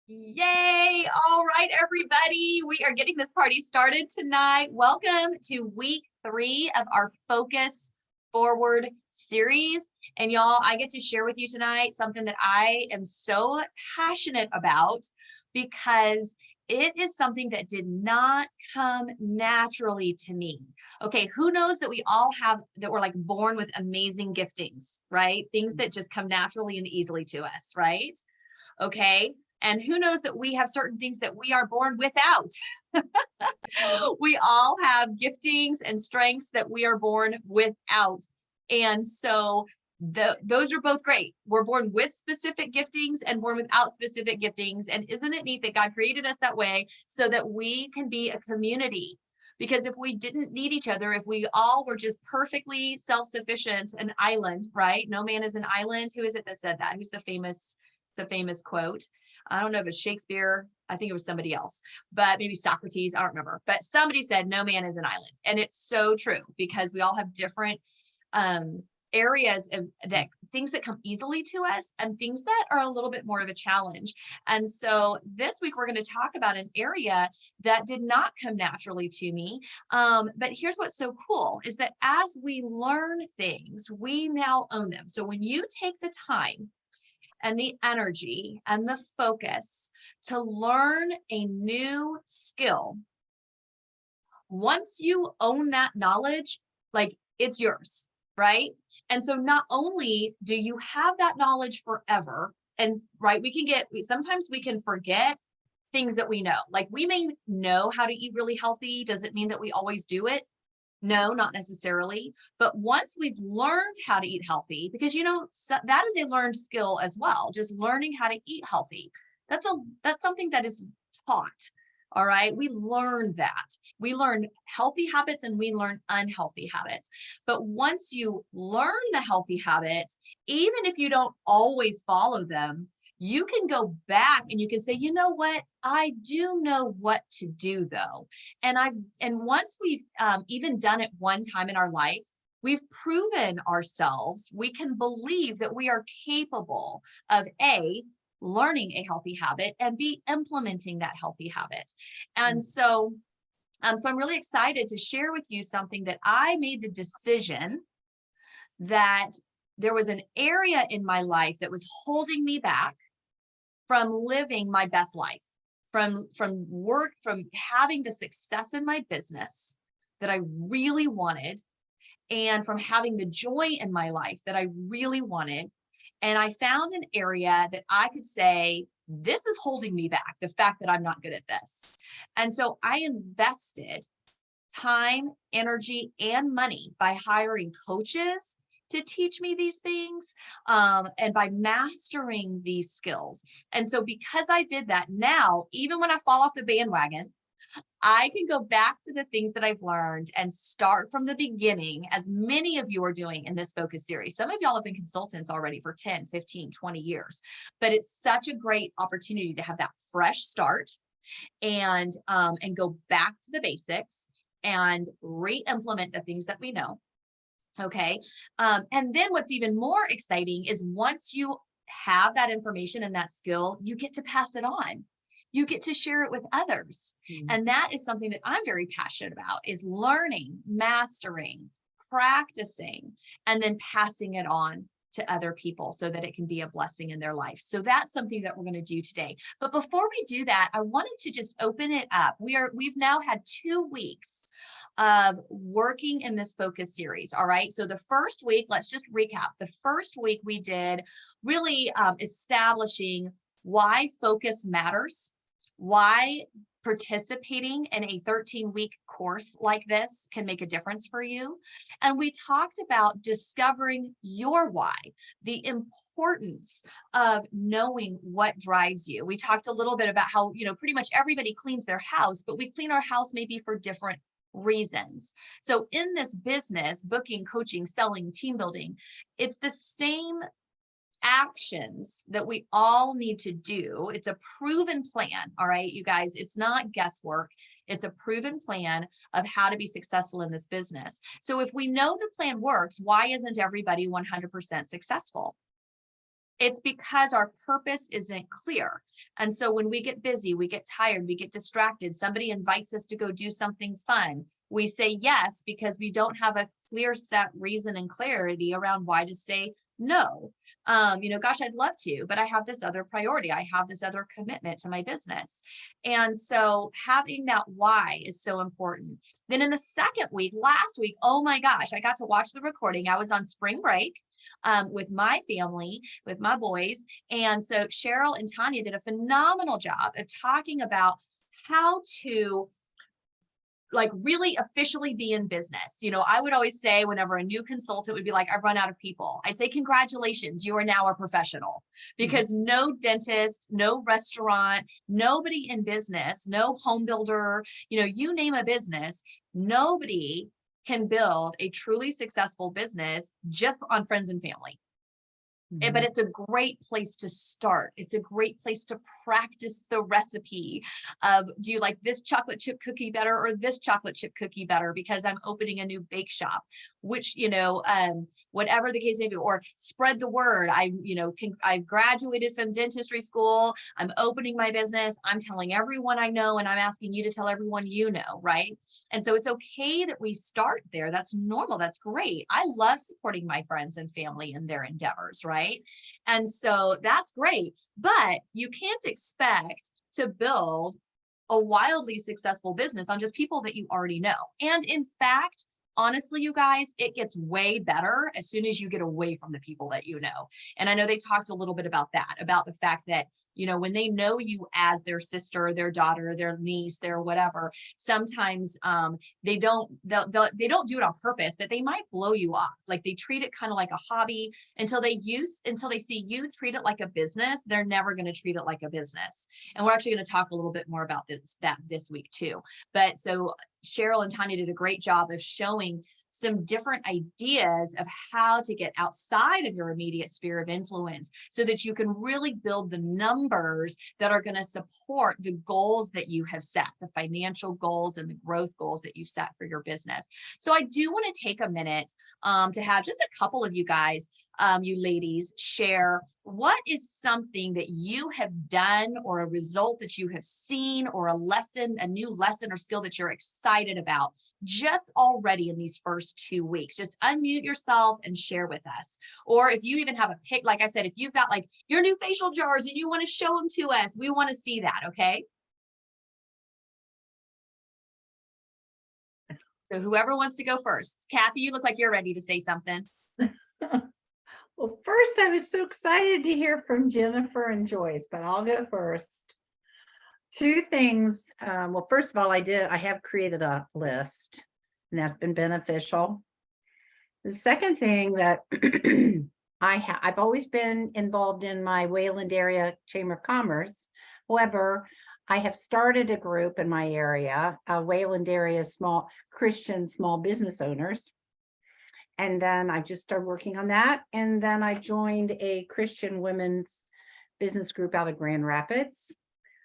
Yay! All right, everybody. We are getting this party started tonight. Welcome to week 3 of our Focus Forward series. And y'all, I get to share with you tonight something that I am so passionate about because it is something that did not come naturally to me. Okay, who knows that we all have that we're like born with amazing giftings, right? Things that just come naturally and easily to us, right? Okay. And who knows that we have certain things that we are born without. We all have giftings and strengths that we are born without. And so those are both great. We're born with specific giftings and born without specific giftings. And isn't it neat that God created us that way so that we can be a community? Because if we didn't need each other, if we all were just perfectly self-sufficient, an island, right? No man is an island. Who is it that said that? Who's the famous? It's a famous quote. I don't know if it's Shakespeare. I think it was somebody else, but maybe Socrates. I don't remember. But somebody said, no man is an island. And it's so true because we all have different areas of that, things that come easily to us and things that are a little bit more of a challenge. And so this week, we're going to talk about an area that did not come naturally to me. But here's what's so cool is that as we learn things, we now own them. So when you take the time and the energy and the focus to learn a new skill, once you own that knowledge, like it's yours, right? And so not only do you have that knowledge forever, and right, sometimes we can forget things that we know. Like we may know how to eat really healthy. Does it mean that we always do it? No, not necessarily. But once we've learned how to eat healthy, because that is a learned skill as well, just learning how to eat healthy. That's something that is taught. All right. We learn that. We learn healthy habits and we learn unhealthy habits. But once you learn the healthy habits, even if you don't always follow them, you can go back and you can say, you know what, I do know what to do though. And once we've even done it one time in our life, we've proven ourselves, we can believe that we are capable of learning a healthy habit and B, implementing that healthy habit. And so I'm really excited to share with you something that I made the decision that there was an area in my life that was holding me back from living my best life, from having the success in my business that I really wanted, and from having the joy in my life that I really wanted. And I found an area that I could say, this is holding me back, the fact that I'm not good at this. And so I invested time, energy, and money by hiring coaches to teach me these things and by mastering these skills. And so because I did that, now, even when I fall off the bandwagon, I can go back to the things that I've learned and start from the beginning, as many of you are doing in this focus series. Some of y'all have been consultants already for 10, 15, 20 years, but it's such a great opportunity to have that fresh start and go back to the basics and re-implement the things that we know. Okay. And then what's even more exciting is once you have that information and that skill, you get to pass it on. You get to share it with others. And that is something that I'm very passionate about, is learning, mastering, practicing, and then passing it on to other people so that it can be a blessing in their life. So that's something that we're going to do today. But before we do that, I wanted to just open it up. We've now had 2 weeks of working in this focus series. All right. So the first week, let's just recap. The first week we did really establishing why focus matters, why participating in a 13-week course like this can make a difference for you. And we talked about discovering your why, the importance of knowing what drives you. We talked a little bit about how, pretty much everybody cleans their house, but we clean our house maybe for different reasons. So in this business, booking, coaching, selling, team building, it's the same actions that we all need to do. It's a proven plan. All right, you guys, it's not guesswork. It's a proven plan of how to be successful in this business. So if we know the plan works, why isn't everybody 100% successful? It's because our purpose isn't clear. And so when we get busy, we get tired, we get distracted, somebody invites us to go do something fun. We say yes because we don't have a clear set reason and clarity around why to say no. Gosh, I'd love to, but I have this other priority. I have this other commitment to my business. And so having that why is so important. Then in the second week, last week, oh my gosh, I got to watch the recording. I was on spring break with my family, with my boys. And so Cheryl and Tanya did a phenomenal job of talking about how to really officially be in business. I would always say whenever a new consultant would be like, I've run out of people, I'd say, congratulations, you are now a professional. Because no dentist, no restaurant, nobody in business, no home builder, you name a business, nobody can build a truly successful business just on friends and family. But it's a great place to start. It's a great place to practice the recipe of, do you like this chocolate chip cookie better or this chocolate chip cookie better because I'm opening a new bake shop, which, whatever the case may be, or spread the word. I've graduated from dentistry school. I'm opening my business. I'm telling everyone I know, and I'm asking you to tell everyone you know, right? And so it's okay that we start there. That's normal. That's great. I love supporting my friends and family in their endeavors, right? And so that's great, but you can't expect to build a wildly successful business on just people that you already know. And in fact, honestly, you guys, it gets way better as soon as you get away from the people that you know. And I know they talked a little bit about that, about the fact that, when they know you as their sister, their daughter, their niece, their whatever, sometimes they don't do it on purpose, that they might blow you off. Like they treat it kind of like a hobby until they see you treat it like a business. They're never going to treat it like a business. And we're actually going to talk a little bit more about this week too. But so Cheryl and Tanya did a great job of showing some different ideas of how to get outside of your immediate sphere of influence so that you can really build the numbers that are going to support the goals that you have set, the financial goals and the growth goals that you've set for your business. So I do want to take a minute to have just a couple of you guys, you ladies, share what is something that you have done or a result that you have seen or a new lesson or skill that you're excited about just already in these first 2 weeks. Just unmute yourself and share with us. Or if you even have a pic, like I said, if you've got like your new facial jars and you want to show them to us, we want to see that, okay? So whoever wants to go first. Kathy, you look like you're ready to say something. Well, first, I was so excited to hear from Jennifer and Joyce, but I'll go first. 2 things. Well, first of all, I have created a list, and that's been beneficial. The second thing that I've always been involved in my Wayland area Chamber of Commerce. However, I have started a group in my area, Wayland area Christian small business owners. And then I just started working on that. And then I joined a Christian women's business group out of Grand Rapids.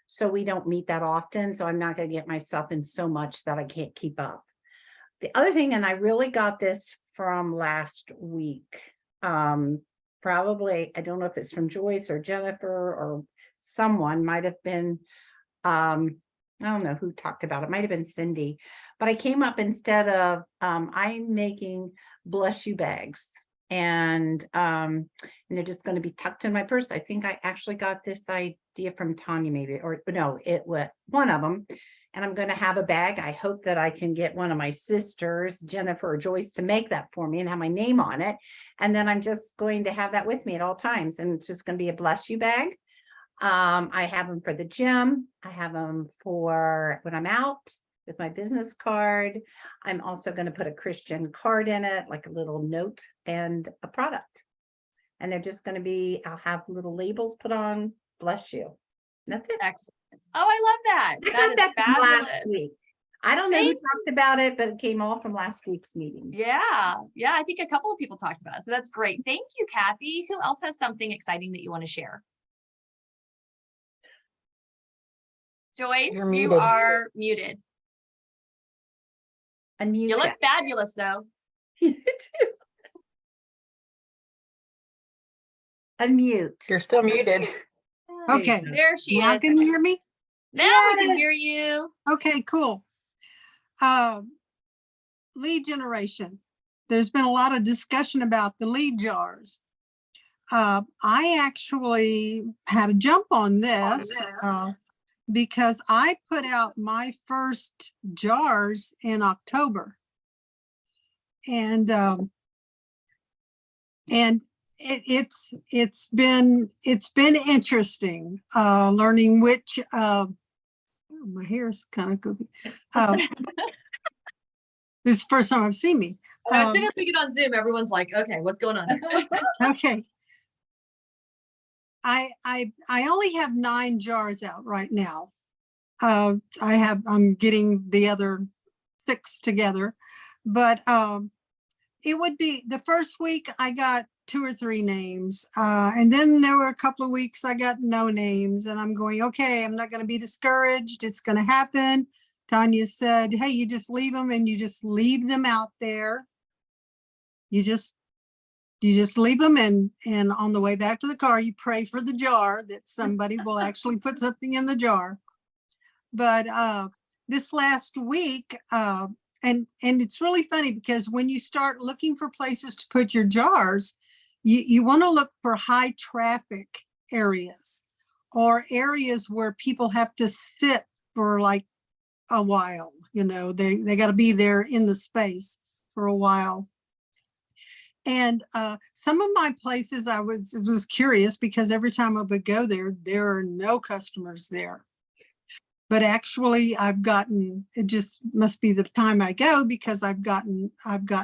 So we don't meet that often. So I'm not going to get myself in so much that I can't keep up. The other thing, and I really got this from last week, probably, I don't know if it's from Joyce or Jennifer or someone, might have been, I don't know who talked about it, might have been Cindy, but I came up instead of, I'm making bless you bags, and they're just going to be tucked in my purse. I think I actually got this idea from Tanya, maybe, or no, it was one of them. And I'm going to have a bag. I hope that I can get one of my sisters, Jennifer or Joyce, to make that for me and have my name on it. And then I'm just going to have that with me at all times. And it's just going to be a bless you bag. I have them for the gym. I have them for when I'm out with my business card. I'm also going to put a Christian card in it, like a little note and a product. And they're just going to be, I'll have little labels put on, bless you. And that's it. Excellent. Oh, I love that. That is fabulous. Last week. I don't know who talked about it, but it came all from last week's meeting. Yeah. Yeah. I think a couple of people talked about it. So that's great. Thank you, Kathy. Who else has something exciting that you want to share? Joyce, you are muted. Unmute. You look fabulous, though. You too. Unmute. You're still muted. Okay. There she Now is. can you hear me? Now we can hear you. Okay, cool. Lead generation. There's been a lot of discussion about the lead jars. I actually had a jump on this because I put out my first jars in October. And it's been interesting learning which my hair is kind of goofy. This is the first time I've seen me. As soon as we get on Zoom, everyone's like, okay, what's going on here? Okay. I only have 9 jars out right now. I'm getting the other 6 together, but it would be the first week I got 2 or 3 names. And then there were a couple of weeks I got no names, and I'm going, okay, I'm not going to be discouraged. It's going to happen. Tanya said, hey, you just leave them, and you just leave them out there. You just leave them, and on the way back to the car, you pray for the jar that somebody will actually put something in the jar. But this last week, and it's really funny because when you start looking for places to put your jars, you want to look for high traffic areas or areas where people have to sit for like a while. You know, they got to be there in the space for a while. And some of my places I was curious because every time I would go there are no customers there. But actually I've gotten, it just must be the time I go because I've gotten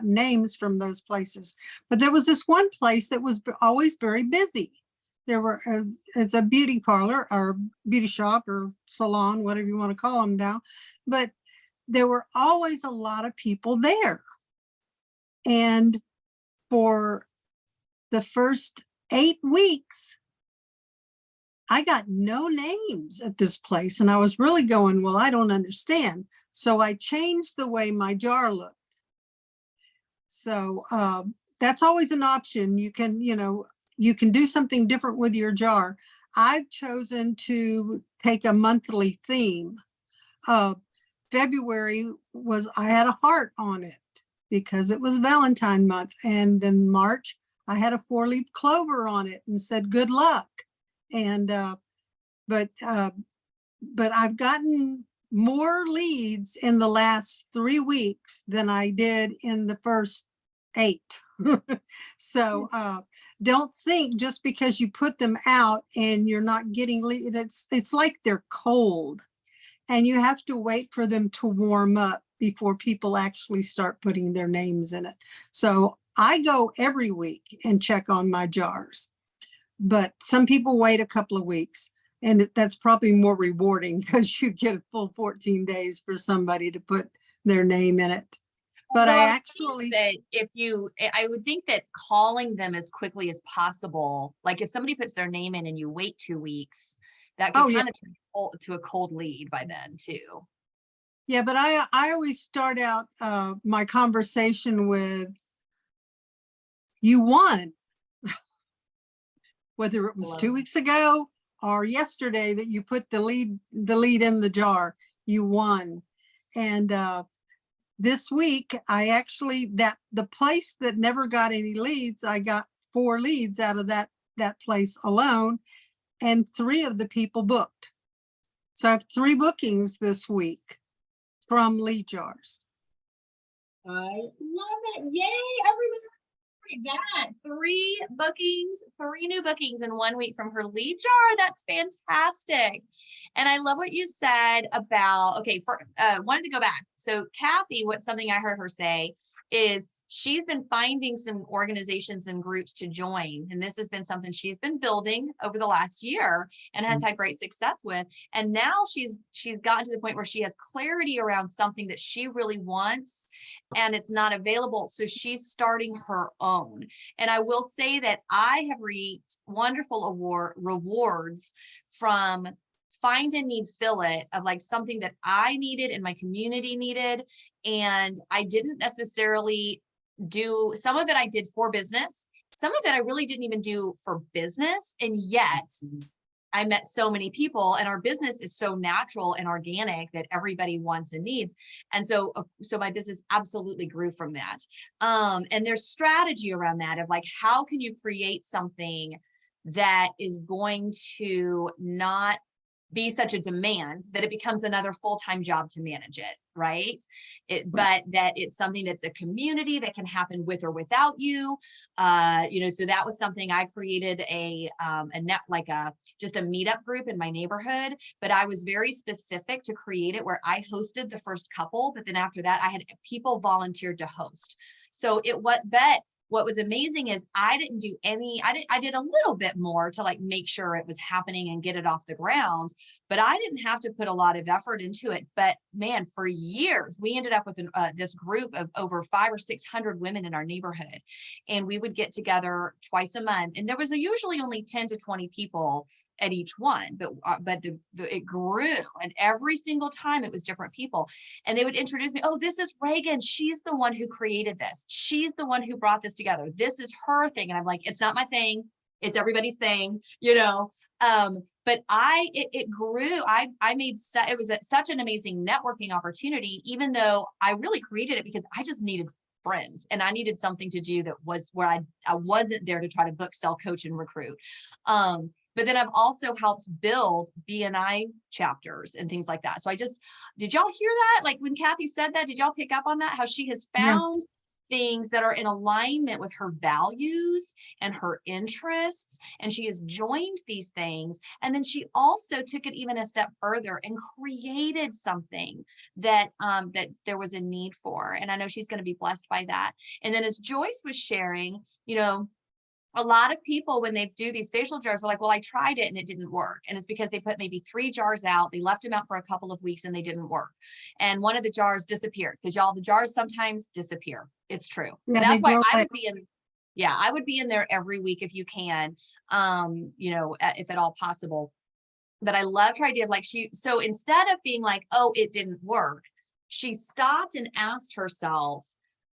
names from those places. But there was this one place that was always very busy. There were, it's a beauty parlor or beauty shop or salon, whatever you want to call them now. But there were always a lot of people there. And for the first 8 weeks, I got no names at this place. And I was really going, well, I don't understand. So I changed the way my jar looked. So that's always an option. You can, you can do something different with your jar. I've chosen to take a monthly theme. February I had a heart on it because it was Valentine month. And in March, I had a 4-leaf clover on it and said, good luck. And, but I've gotten more leads in the last 3 weeks than I did in the first 8. So, don't think just because you put them out and you're not getting leads, it's like they're cold and you have to wait for them to warm up before people actually start putting their names in it. So I go every week and check on my jars. But some people wait a couple of weeks, and that's probably more rewarding because you get a full 14 days for somebody to put their name in it. But Well, I actually, that I would think that calling them as quickly as possible, like if somebody puts their name in and you wait 2 weeks, that could kind of turn to a cold lead by then too. Yeah, but I always start out my conversation with, you won. Whether it was 2 weeks ago or yesterday that you put the lead in the jar, you won. And this week, I actually, the place that never got any leads, I got 4 leads out of that place alone, and 3 of the people booked. So I have 3 bookings this week from lead jars. I love it. Yay, everybody. That 3 bookings, 3 new bookings in 1 week from her lead jar. That's fantastic. And I love what you said about, okay, wanted to go back. So Kathy, something I heard her say is she's been finding some organizations and groups to join. And this has been something she's been building over the last year and has had great success with. And now she's gotten to the point where she has clarity around something that she really wants and it's not available. So she's starting her own. And I will say that I have reaped wonderful rewards from find a need, fill it, of like something that I needed and my community needed. And I didn't necessarily do some of it. I did for business. some of it I really didn't even do for business. And yet I met so many people, and our business is so natural and organic that everybody wants and needs. And so my business absolutely grew from that. And there's strategy around that of like, how can you create something that is going to not be such a demand that it becomes another full-time job to manage it, right? But that it's something that's a community that can happen with or without you. So that was something I created a net, like just a meetup group in my neighborhood, but I was very specific to create it where I hosted the first couple, but then after that I had people volunteered to host. So what was amazing is I didn't do any, I did a little bit more to like make sure it was happening and get it off the ground, but I didn't have to put a lot of effort into it. But man, for years, we ended up with this group of over 500 or 600 women in our neighborhood. And we would get together twice a month. And there was usually only 10 to 20 people at each one, but it grew, and every single time it was different people, and they would introduce me. Oh, this is Reagan. She's the one who created this. She's the one who brought this together. This is her thing. And I'm like, it's not my thing. It's everybody's thing, but it grew. I made, it was such an amazing networking opportunity, even though I really created it because I just needed friends and I needed something to do that was where I wasn't there to try to book, sell, coach, and recruit. But then I've also helped build BNI chapters and things like that. So did y'all hear that? Like when Kathy said that, did y'all pick up on that? How she has found things that are in alignment with her values and her interests. And she has joined these things. And then she also took it even a step further and created something that, that there was a need for. And I know she's going to be blessed by that. And then as Joyce was sharing, a lot of people, when they do these facial jars, are like, well, I tried it and it didn't work. And it's because they put maybe 3 jars out. They left them out for a couple of weeks and they didn't work. And one of the jars disappeared because y'all, the jars sometimes disappear. It's true. Yeah, That's why I like, would be in. Yeah, I would be in there every week if you can, if at all possible. But I loved her idea of like so instead of being like, oh, it didn't work, she stopped and asked herself,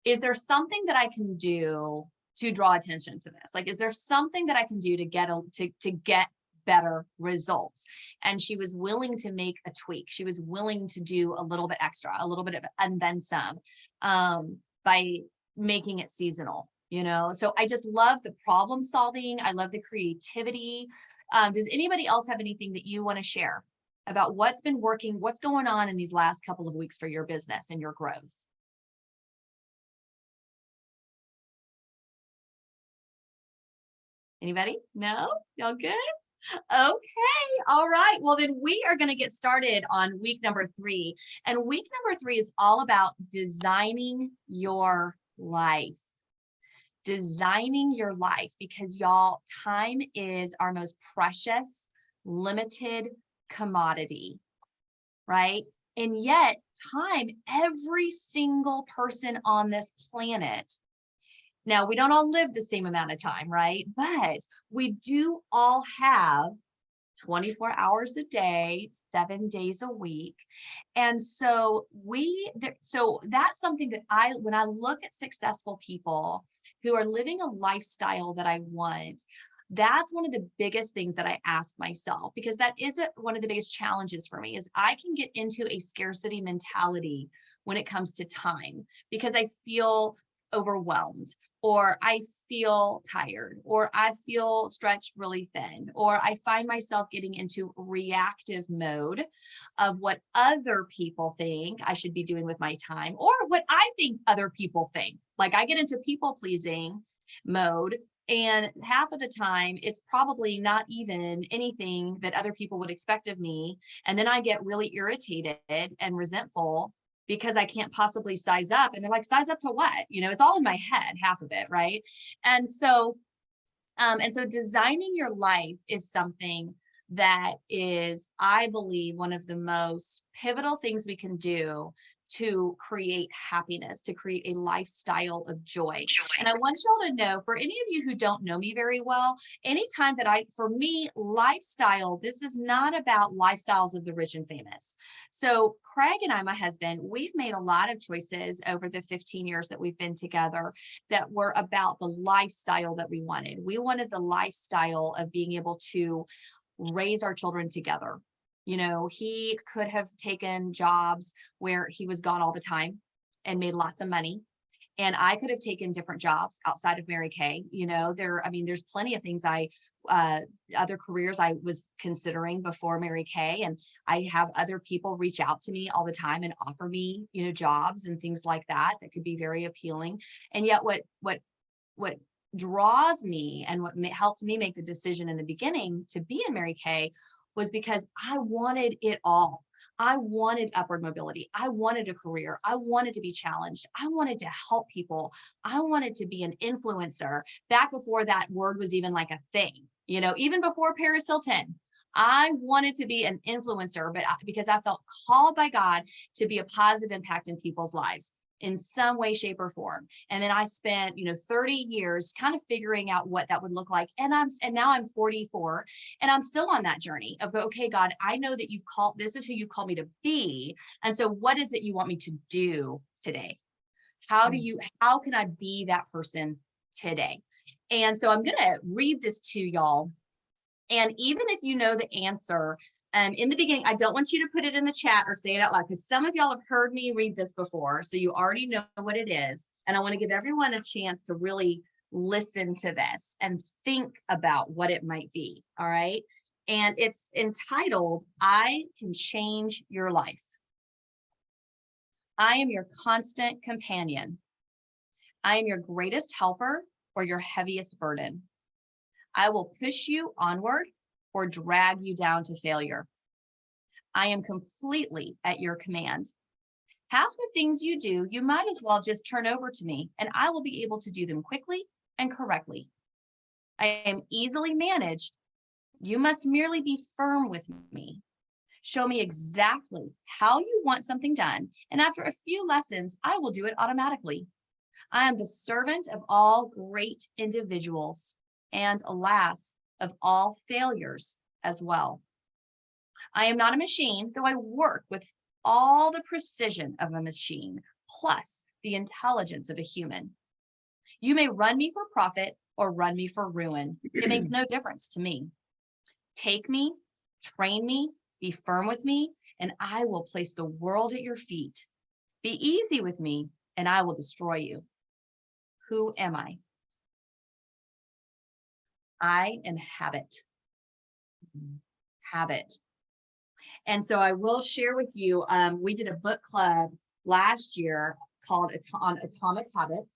is there something that I can do to draw attention to this? Like, is there something that I can do to get better results? And she was willing to make a tweak. She was willing to do a little bit extra, a little bit of, and then some, by making it seasonal, So I just love the problem solving. I love the creativity. Does anybody else have anything that you want to share about what's been working, what's going on in these last couple of weeks for your business and your growth? Anybody? No? Y'all good? Okay. All right. Well, then we are going to get started on week number 3. And week number 3 is all about designing your life. Designing your life, because y'all, time is our most precious, limited commodity, right? And yet time, every single person on this planet, now, we don't all live the same amount of time, right? But we do all have 24 hours a day, 7 days a week. And so that's something that when I look at successful people who are living a lifestyle that I want, that's one of the biggest things that I ask myself, because that is one of the biggest challenges for me, is I can get into a scarcity mentality when it comes to time, because I feel overwhelmed, or I feel tired, or I feel stretched really thin, or I find myself getting into reactive mode of what other people think I should be doing with my time, or what I think other people think. Like I get into people pleasing mode, and half of the time it's probably not even anything that other people would expect of me. And then I get really irritated and resentful because I can't possibly size up. And they're like, size up to what? It's all in my head, half of it, right? And so designing your life is something that is, I believe, one of the most pivotal things we can do to create happiness, to create a lifestyle of joy. And I want y'all to know, for any of you who don't know me very well, anytime that for me, lifestyle, this is not about lifestyles of the rich and famous. So Craig and I, my husband, we've made a lot of choices over the 15 years that we've been together that were about the lifestyle that we wanted. We wanted the lifestyle of being able to raise our children together. You know, he could have taken jobs where he was gone all the time and made lots of money. And I could have taken different jobs outside of Mary Kay. You know, there's plenty of things other careers I was considering before Mary Kay. And I have other people reach out to me all the time and offer me, you know, jobs and things like that could be very appealing. And yet what draws me and what helped me make the decision in the beginning to be in Mary Kay was because I wanted it all. I wanted upward mobility. I wanted a career. I wanted to be challenged. I wanted to help people. I wanted to be an influencer back before that word was even like a thing, you know, even before Paris Hilton. I wanted to be an influencer, but because I felt called by God to be a positive impact in people's lives in some way, shape, or form. And then I spent, 30 years kind of figuring out what that would look like. And now I'm 44 and I'm still on that journey of, okay, God, I know that this is who you've called me to be. And so what is it you want me to do today? How can I be that person today? And so I'm going to read this to y'all. And even if you know the answer, in the beginning, I don't want you to put it in the chat or say it out loud because some of y'all have heard me read this before, so you already know what it is. And I want to give everyone a chance to really listen to this and think about what it might be, all right? And it's entitled, I Can Change Your Life. I am your constant companion. I am your greatest helper or your heaviest burden. I will push you onward or drag you down to failure. I am completely at your command. Half the things you do, you might as well just turn over to me, and I will be able to do them quickly and correctly. I am easily managed. You must merely be firm with me. Show me exactly how you want something done, and after a few lessons, I will do it automatically. I am the servant of all great individuals, and alas, of all failures as well. I am not a machine, though I work with all the precision of a machine, plus the intelligence of a human. You may run me for profit or run me for ruin. It makes no difference to me. Take me, train me, be firm with me, and I will place the world at your feet. Be easy with me, and I will destroy you. Who am I? I am habit. Habit. And so I will share with you, we did a book club last year called on Atomic Habits,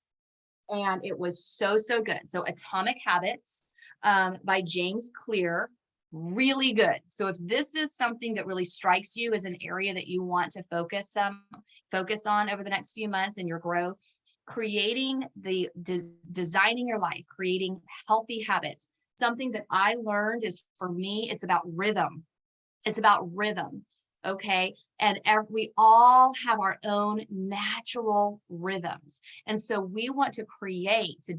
and it was so good. So Atomic Habits by James Clear, really good. So if this is something that really strikes you as an area that you want to focus on over the next few months in your growth, creating designing your life, creating healthy habits. Something that I learned is, for me, it's about rhythm. It's about rhythm, okay? And we all have our own natural rhythms. And so we want to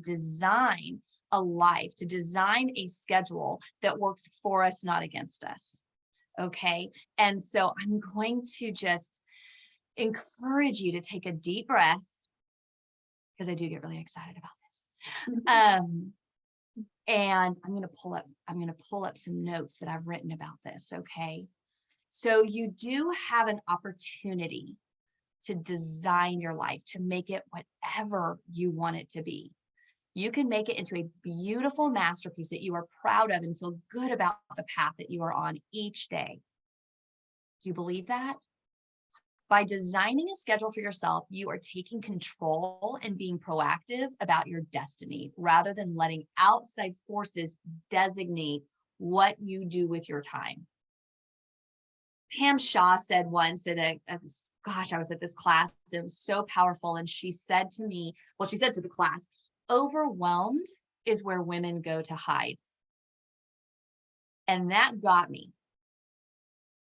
design a life, to design a schedule that works for us, not against us, okay? And so I'm going to just encourage you to take a deep breath, because I do get really excited about this. And I'm going to pull up some notes that I've written about this. Okay. So you do have an opportunity to design your life, to make it whatever you want it to be. You can make it into a beautiful masterpiece that you are proud of and feel good about the path that you are on each day. Do you believe that? By designing a schedule for yourself, you are taking control and being proactive about your destiny rather than letting outside forces designate what you do with your time. Pam Shaw said once I was at this class, it was so powerful. And she said to the class, overwhelmed is where women go to hide. And that got me.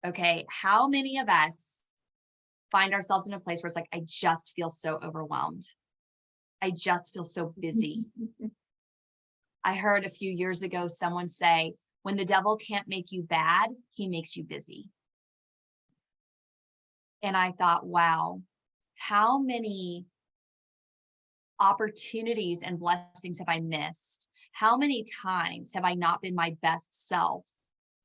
Okay, how many of us find ourselves in a place where it's like, I just feel so overwhelmed. I just feel so busy. I heard a few years ago someone say, when the devil can't make you bad, he makes you busy. And I thought, wow, how many opportunities and blessings have I missed? How many times have I not been my best self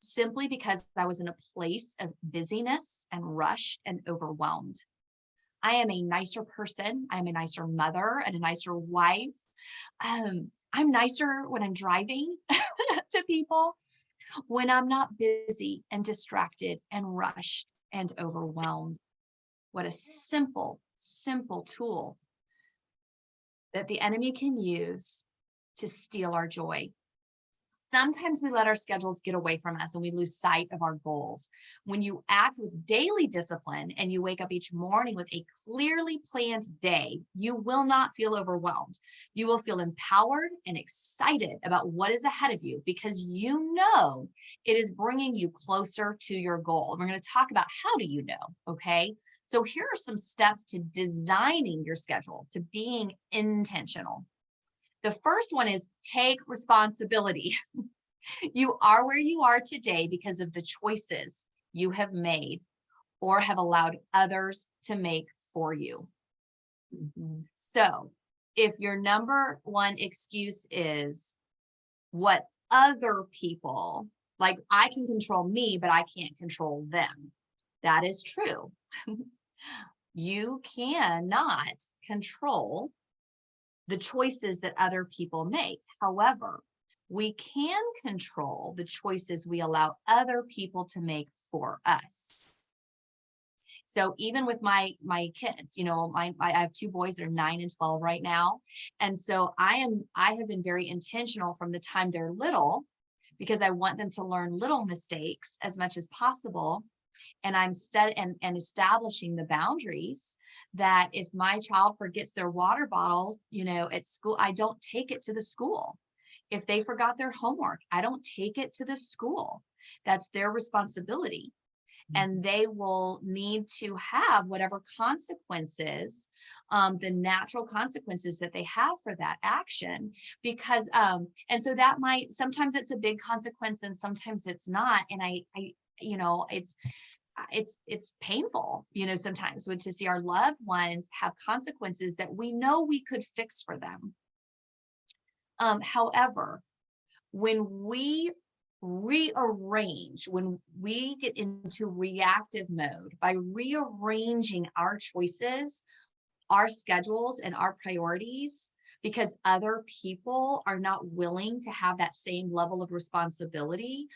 simply because I was in a place of busyness and rushed and overwhelmed? I am a nicer person. I'm a nicer mother and a nicer wife. I'm nicer when I'm driving to people, when I'm not busy and distracted and rushed and overwhelmed. What a simple, simple tool that the enemy can use to steal our joy. Sometimes we let our schedules get away from us and we lose sight of our goals. When you act with daily discipline and you wake up each morning with a clearly planned day, you will not feel overwhelmed. You will feel empowered and excited about what is ahead of you because you know it is bringing you closer to your goal. We're going to talk about how do you know, okay? So here are some steps to designing your schedule, to being intentional. The first one is take responsibility. You are where you are today because of the choices you have made or have allowed others to make for you. So if your number one excuse is what other people, like I can control me, but I can't control them. That is true. You cannot control the choices that other people make. However, we can control the choices we allow other people to make for us. So even with my kids, you know, I have two boys that are 9 and 12 right now. And so I have been very intentional from the time they're little because I want them to learn little mistakes as much as possible. And I'm and establishing the boundaries that if my child forgets their water bottle, you know, at school, I don't take it to the school. If they forgot their homework, I don't take it to the school. That's their responsibility. And they will need to have whatever consequences, the natural consequences that they have for that action, because, and so that might, sometimes it's a big consequence and sometimes it's not. And I, you know, it's painful, you know, sometimes to see our loved ones have consequences that we know we could fix for them. However, when we rearrange, when we get into reactive mode by rearranging our choices, our schedules, and our priorities, because other people are not willing to have that same level of responsibility,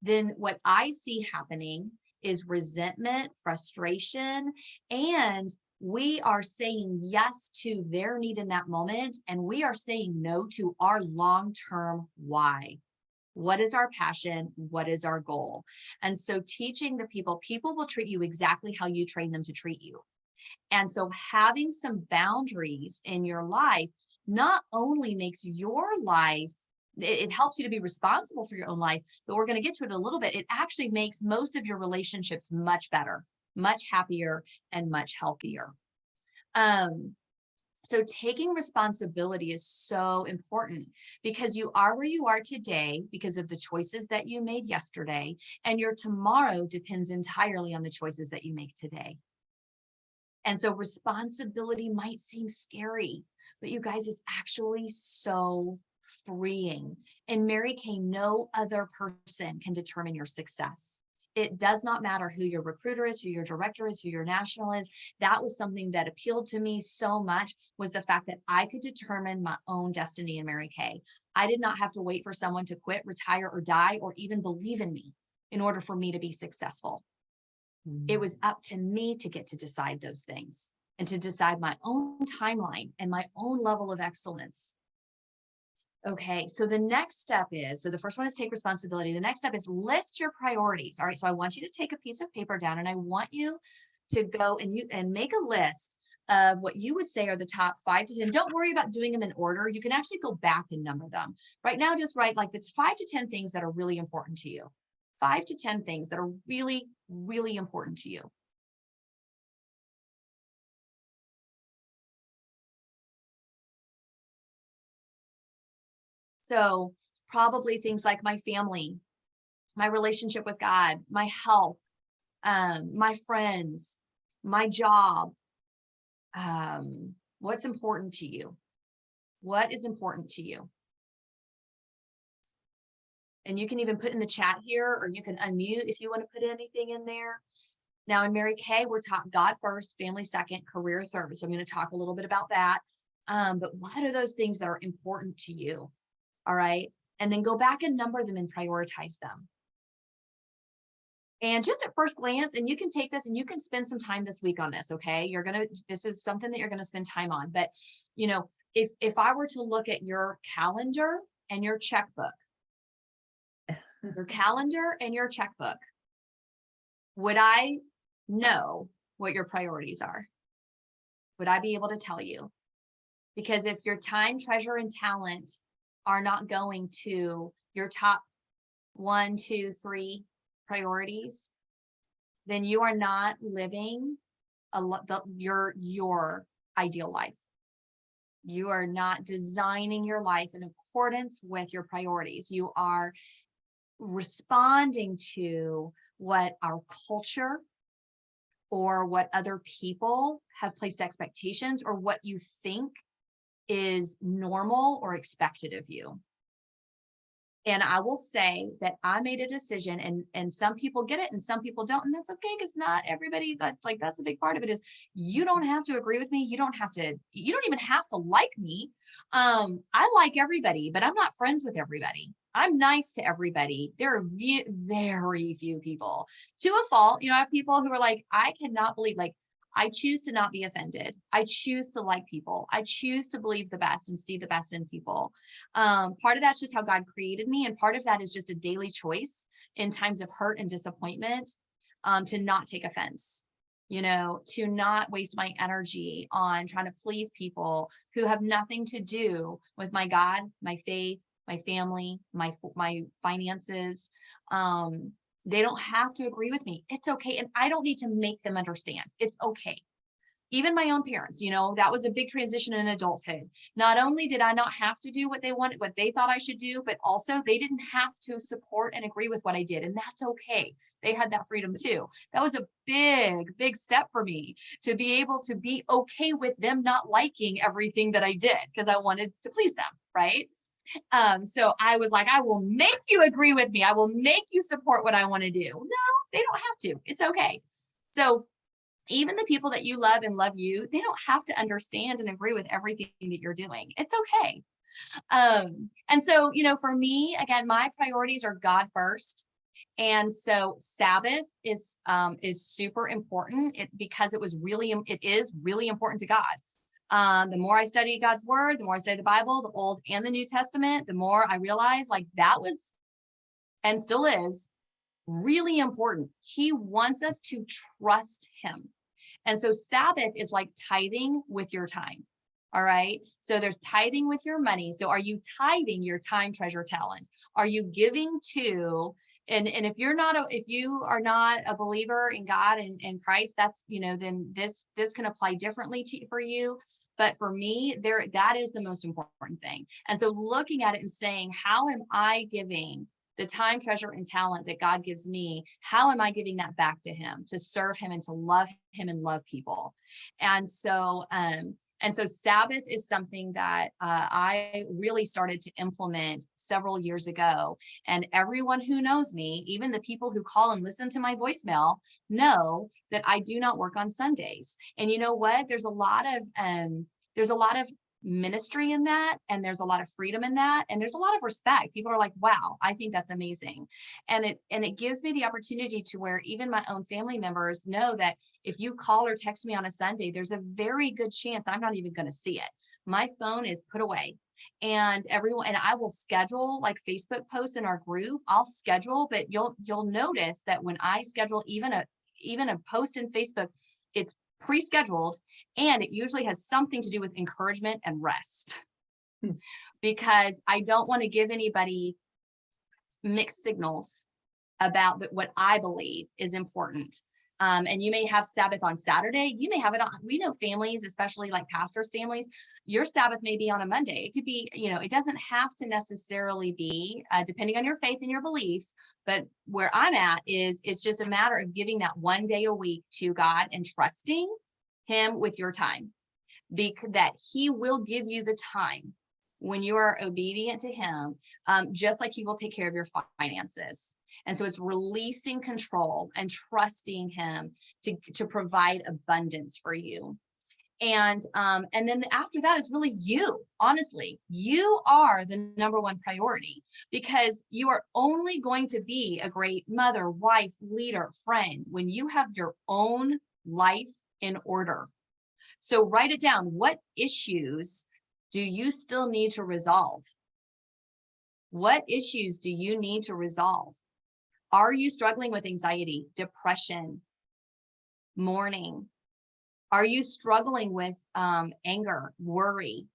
then what I see happening is resentment, frustration, and we are saying yes to their need in that moment, and we are saying no to our long-term why. What is our passion? What is our goal? And so teaching the people will treat you exactly how you train them to treat you. And so having some boundaries in your life not only makes your life, it helps you to be responsible for your own life, but we're going to get to it a little bit. It actually makes most of your relationships much better, much happier, and much healthier. So taking responsibility is so important because you are where you are today because of the choices that you made yesterday, and your tomorrow depends entirely on the choices that you make today. And so responsibility might seem scary, but you guys, it's actually so freeing. In Mary Kay, no other person can determine your success. It does not matter who your recruiter is, who your director is, who your national is. That was something that appealed to me so much, was the fact that I could determine my own destiny in Mary Kay. I did not have to wait for someone to quit, retire, or die, or even believe in me in order for me to be successful. It was up to me to get to decide those things and to decide my own timeline and my own level of excellence. Okay, so the next step is, so the first one is take responsibility. The next step is list your priorities. All right, so I want you to take a piece of paper down and I want you to go and make a list of what you would say are the top 5 to 10. Don't worry about doing them in order. You can actually go back and number them. Right now, just write like the 5 to 10 things that are really important to you. 5 to 10 things that are really, really important to you. So probably things like my family, my relationship with God, my health, my friends, my job. What's important to you? What is important to you? And you can even put in the chat here, or you can unmute if you want to put anything in there. Now in Mary Kay, we're talking God first, family second, career third. So I'm going to talk a little bit about that. But what are those things that are important to you? All right. And then go back and number them and prioritize them. And just at first glance, and you can take this and you can spend some time this week on this. Okay. This is something that you're going to spend time on. But, you know, if I were to look at your calendar and your checkbook, would I know what your priorities are? Would I be able to tell you? Because if your time, treasure, and talent are not going to your top 1, 2, 3 priorities, then you are not living your ideal life. You are not designing your life in accordance with your priorities. You are responding to what our culture or what other people have placed expectations, or what you think is normal or expected of you. And I will say that I made a decision, and some people get it and some people don't, and that's okay, because not everybody, that's a big part of it, is you don't have to agree with me. You don't even have to like me. I like everybody, but I'm not friends with everybody. I'm nice to everybody. There are very few people, to a fault. I have people who are like, I cannot believe, I choose to not be offended. I choose to like people. I choose to believe the best and see the best in people. Part of that's just how God created me. And part of that is just a daily choice in times of hurt and disappointment, to not take offense, to not waste my energy on trying to please people who have nothing to do with my God, my faith, my family, my finances. They don't have to agree with me. It's okay. And I don't need to make them understand. It's okay. Even my own parents, that was a big transition in adulthood. Not only did I not have to do what they thought I should do, but also they didn't have to support and agree with what I did. And that's okay. They had that freedom too. That was a big, big step for me, to be able to be okay with them not liking everything that I did, because I wanted to please them. Right. So I was like, I will make you agree with me. I will make you support what I want to do. No, they don't have to. It's okay. So even the people that you love and love you, they don't have to understand and agree with everything that you're doing. It's okay. And so, for me, again, my priorities are God first. And so Sabbath is super important because it is really important to God. The more I study God's word, the more I study the Bible, the Old and the New Testament, the more I realize that was, and still is, really important. He wants us to trust him. And so Sabbath is like tithing with your time. All right. So there's tithing with your money. So are you tithing your time, treasure, talent? Are you giving to, and if you are not a believer in God and Christ, that's, then this can apply differently for you. But for me, that is the most important thing. And so looking at it and saying, how am I giving the time, treasure, and talent that God gives me? How am I giving that back to him, to serve him and to love him and love people? And so Sabbath is something that I really started to implement several years ago. And everyone who knows me, even the people who call and listen to my voicemail, know that I do not work on Sundays. And you know what? There's a lot of ministry in that, and there's a lot of freedom in that, and there's a lot of respect. People are like, wow, I think that's amazing. And it gives me the opportunity to where even my own family members know that if you call or text me on a Sunday, there's a very good chance I'm not even going to see it. My phone is put away. And I will schedule like Facebook posts in our group. I'll schedule, but you'll notice that when I schedule even a post in Facebook, it's pre-scheduled, and it usually has something to do with encouragement and rest, because I don't want to give anybody mixed signals about what I believe is important. And you may have Sabbath on Saturday. You may have it on, we know families, especially like pastors' families, your Sabbath may be on a Monday. It could be, it doesn't have to necessarily be, depending on your faith and your beliefs. But where I'm at is it's just a matter of giving that one day a week to God and trusting him with your time, because that he will give you the time when you are obedient to him, just like he will take care of your finances. And so it's releasing control and trusting him to provide abundance for you. And then after that is really you. Honestly, you are the number one priority, because you are only going to be a great mother, wife, leader, friend when you have your own life in order. So write it down. What issues do you still need to resolve? What issues do you need to resolve? Are you struggling with anxiety, depression, mourning? Are you struggling with anger, worry?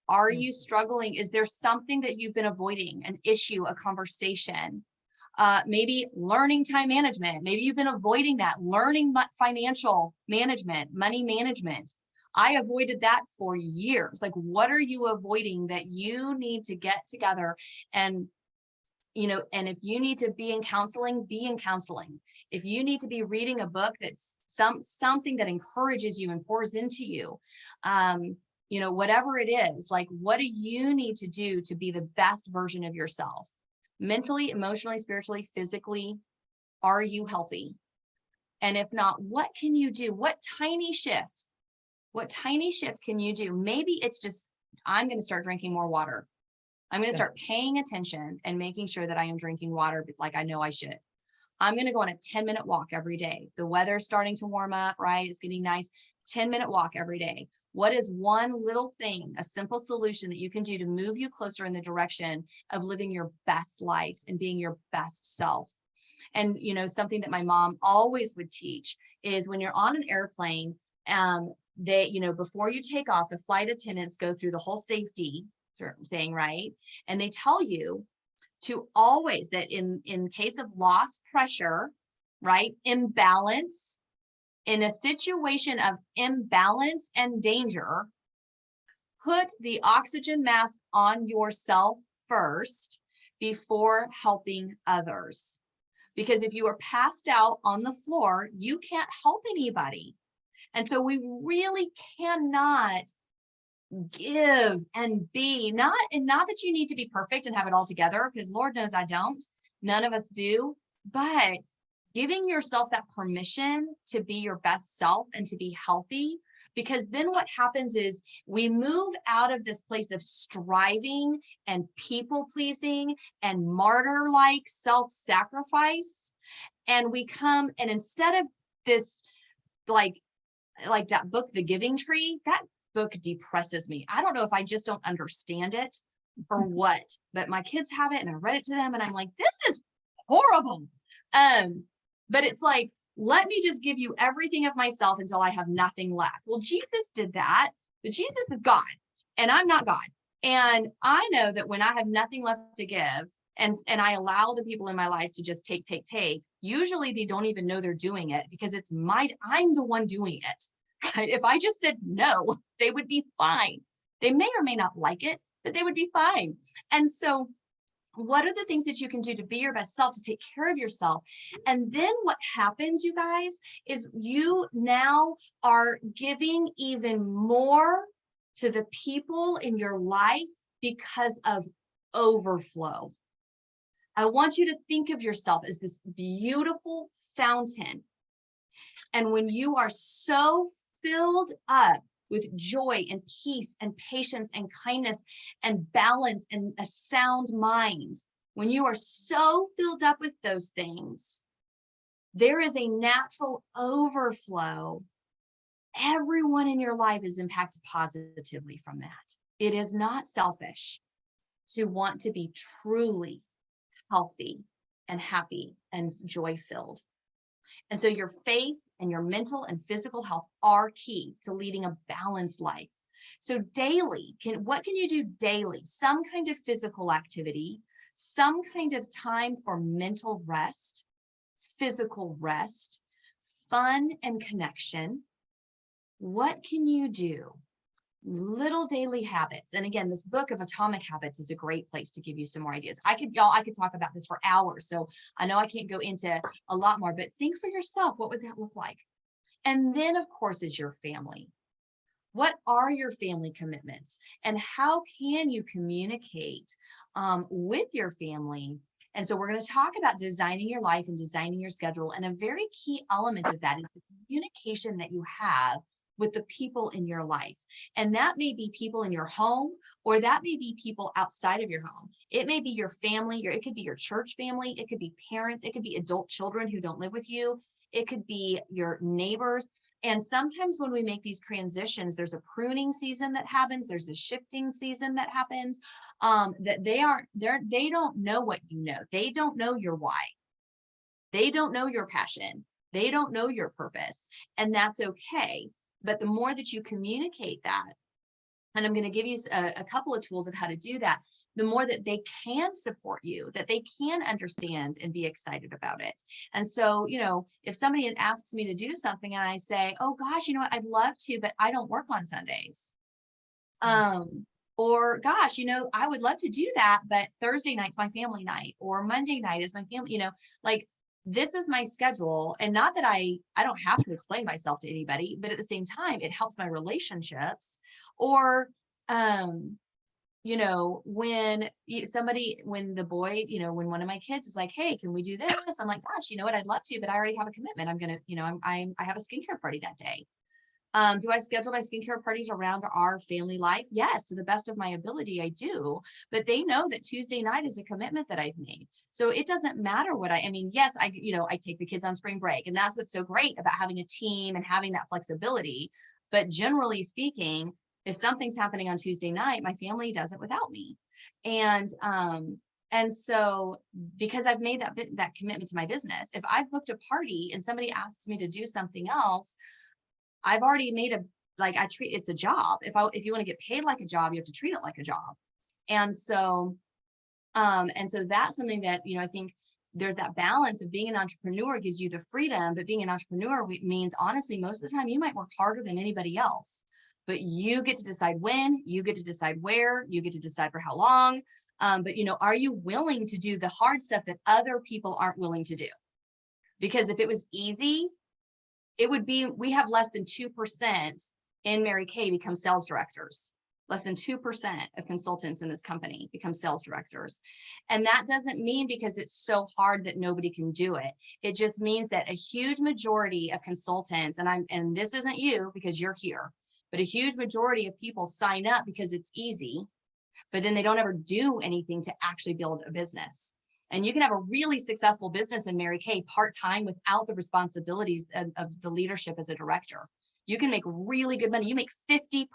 Are you struggling? Is there something that you've been avoiding, an issue, a conversation? Maybe learning time management. Maybe you've been avoiding that. Learning financial management, money management. I avoided that for years. Like, what are you avoiding that you need to get together? And and if you need to be in counseling, be in counseling. If you need to be reading a book that's something that encourages you and pours into you, whatever it is, like, what do you need to do to be the best version of yourself? Mentally, emotionally, spiritually, physically, are you healthy? And if not, what can you do? What tiny shift can you do? Maybe it's just, I'm going to start drinking more water. I'm going to start paying attention and making sure that I am drinking water like I know I should. I'm going to go on a 10-minute walk every day. The weather's starting to warm up, right? It's getting nice. 10-minute walk every day. What is one little thing, a simple solution that you can do to move you closer in the direction of living your best life and being your best self? And, something that my mom always would teach is when you're on an airplane, before you take off, the flight attendants go through the whole safety thing, right? And they tell you to always, that in case of lost pressure, right, imbalance, in a situation of imbalance and danger, put the oxygen mask on yourself first before helping others. Because if you are passed out on the floor, you can't help anybody. And so we really cannot give and be, not that you need to be perfect and have it all together, because Lord knows I don't, none of us do, but giving yourself that permission to be your best self and to be healthy. Because then what happens is we move out of this place of striving and people pleasing and martyr-like self-sacrifice, and we come, and instead of this, like that book, The Giving Tree, that book depresses me. I don't know if I just don't understand it or what, but my kids have it and I read it to them and I'm like, this is horrible. But it's like, let me just give you everything of myself until I have nothing left. Well, Jesus did that, but Jesus is God and I'm not God. And I know that when I have nothing left to give and I allow the people in my life to just take, usually they don't even know they're doing it, because I'm the one doing it. Right? If I just said no, they would be fine. They may or may not like it, but they would be fine. And so what are the things that you can do to be your best self, to take care of yourself? And then what happens, you guys, is you now are giving even more to the people in your life because of overflow. I want you to think of yourself as this beautiful fountain. And when you are so filled up with joy and peace and patience and kindness and balance and a sound mind, when you are so filled up with those things, there is a natural overflow. Everyone in your life is impacted positively from that. It is not selfish to want to be truly healthy and happy and joy-filled. And so your faith and your mental and physical health are key to leading a balanced life. So daily, what can you do daily? Some kind of physical activity, some kind of time for mental rest, physical rest, fun and connection. What can you do? Little daily habits. And again, this book of Atomic Habits is a great place to give you some more ideas. I could talk about this for hours. So I know I can't go into a lot more, but think for yourself, what would that look like? And then of course is your family. What are your family commitments and how can you communicate with your family? And so we're going to talk about designing your life and designing your schedule. And a very key element of that is the communication that you have with the people in your life. And that may be people in your home, or that may be people outside of your home. It may be your family, it could be your church family, it could be parents, it could be adult children who don't live with you, it could be your neighbors. And sometimes when we make these transitions, there's a pruning season that happens, there's a shifting season that happens, that they don't know what you know. They don't know your why. They don't know your passion. They don't know your purpose, and that's okay. But the more that you communicate that, and I'm going to give you a couple of tools of how to do that, the more that they can support you, that they can understand and be excited about it. And so, if somebody asks me to do something and I say, oh gosh, what, I'd love to, but I don't work on Sundays. Or gosh, I would love to do that, but Thursday night's my family night, or Monday night is my family, like, this is my schedule. And not that I don't have to explain myself to anybody, but at the same time, it helps my relationships. Or, when the boy, when one of my kids is like, hey, can we do this? I'm like, gosh, you know what? I'd love to, but I already have a commitment. I'm going to, I have a skincare party that day. Do I schedule my skincare parties around our family life? Yes, to the best of my ability, I do. But they know that Tuesday night is a commitment that I've made. So it doesn't matter what yes, I take the kids on spring break. And that's what's so great about having a team and having that flexibility. But generally speaking, if something's happening on Tuesday night, my family does it without me. And so because I've made that commitment to my business, if I've booked a party and somebody asks me to do something else, I've already made it's a job. If you want to get paid like a job, you have to treat it like a job. And so that's something that, I think there's that balance of being an entrepreneur gives you the freedom, but being an entrepreneur means honestly, most of the time you might work harder than anybody else, but you get to decide when, you get to decide where, you get to decide for how long. But are you willing to do the hard stuff that other people aren't willing to do? Because if it was easy, we have less than 2% in Mary Kay become sales directors. Less than 2% of consultants in this company become sales directors. And that doesn't mean because it's so hard that nobody can do it. It just means that a huge majority of consultants, and this isn't you because you're here, but a huge majority of people sign up because it's easy, but then they don't ever do anything to actually build a business. And you can have a really successful business in Mary Kay part-time without the responsibilities of the leadership as a director. You can make really good money. You make 50%,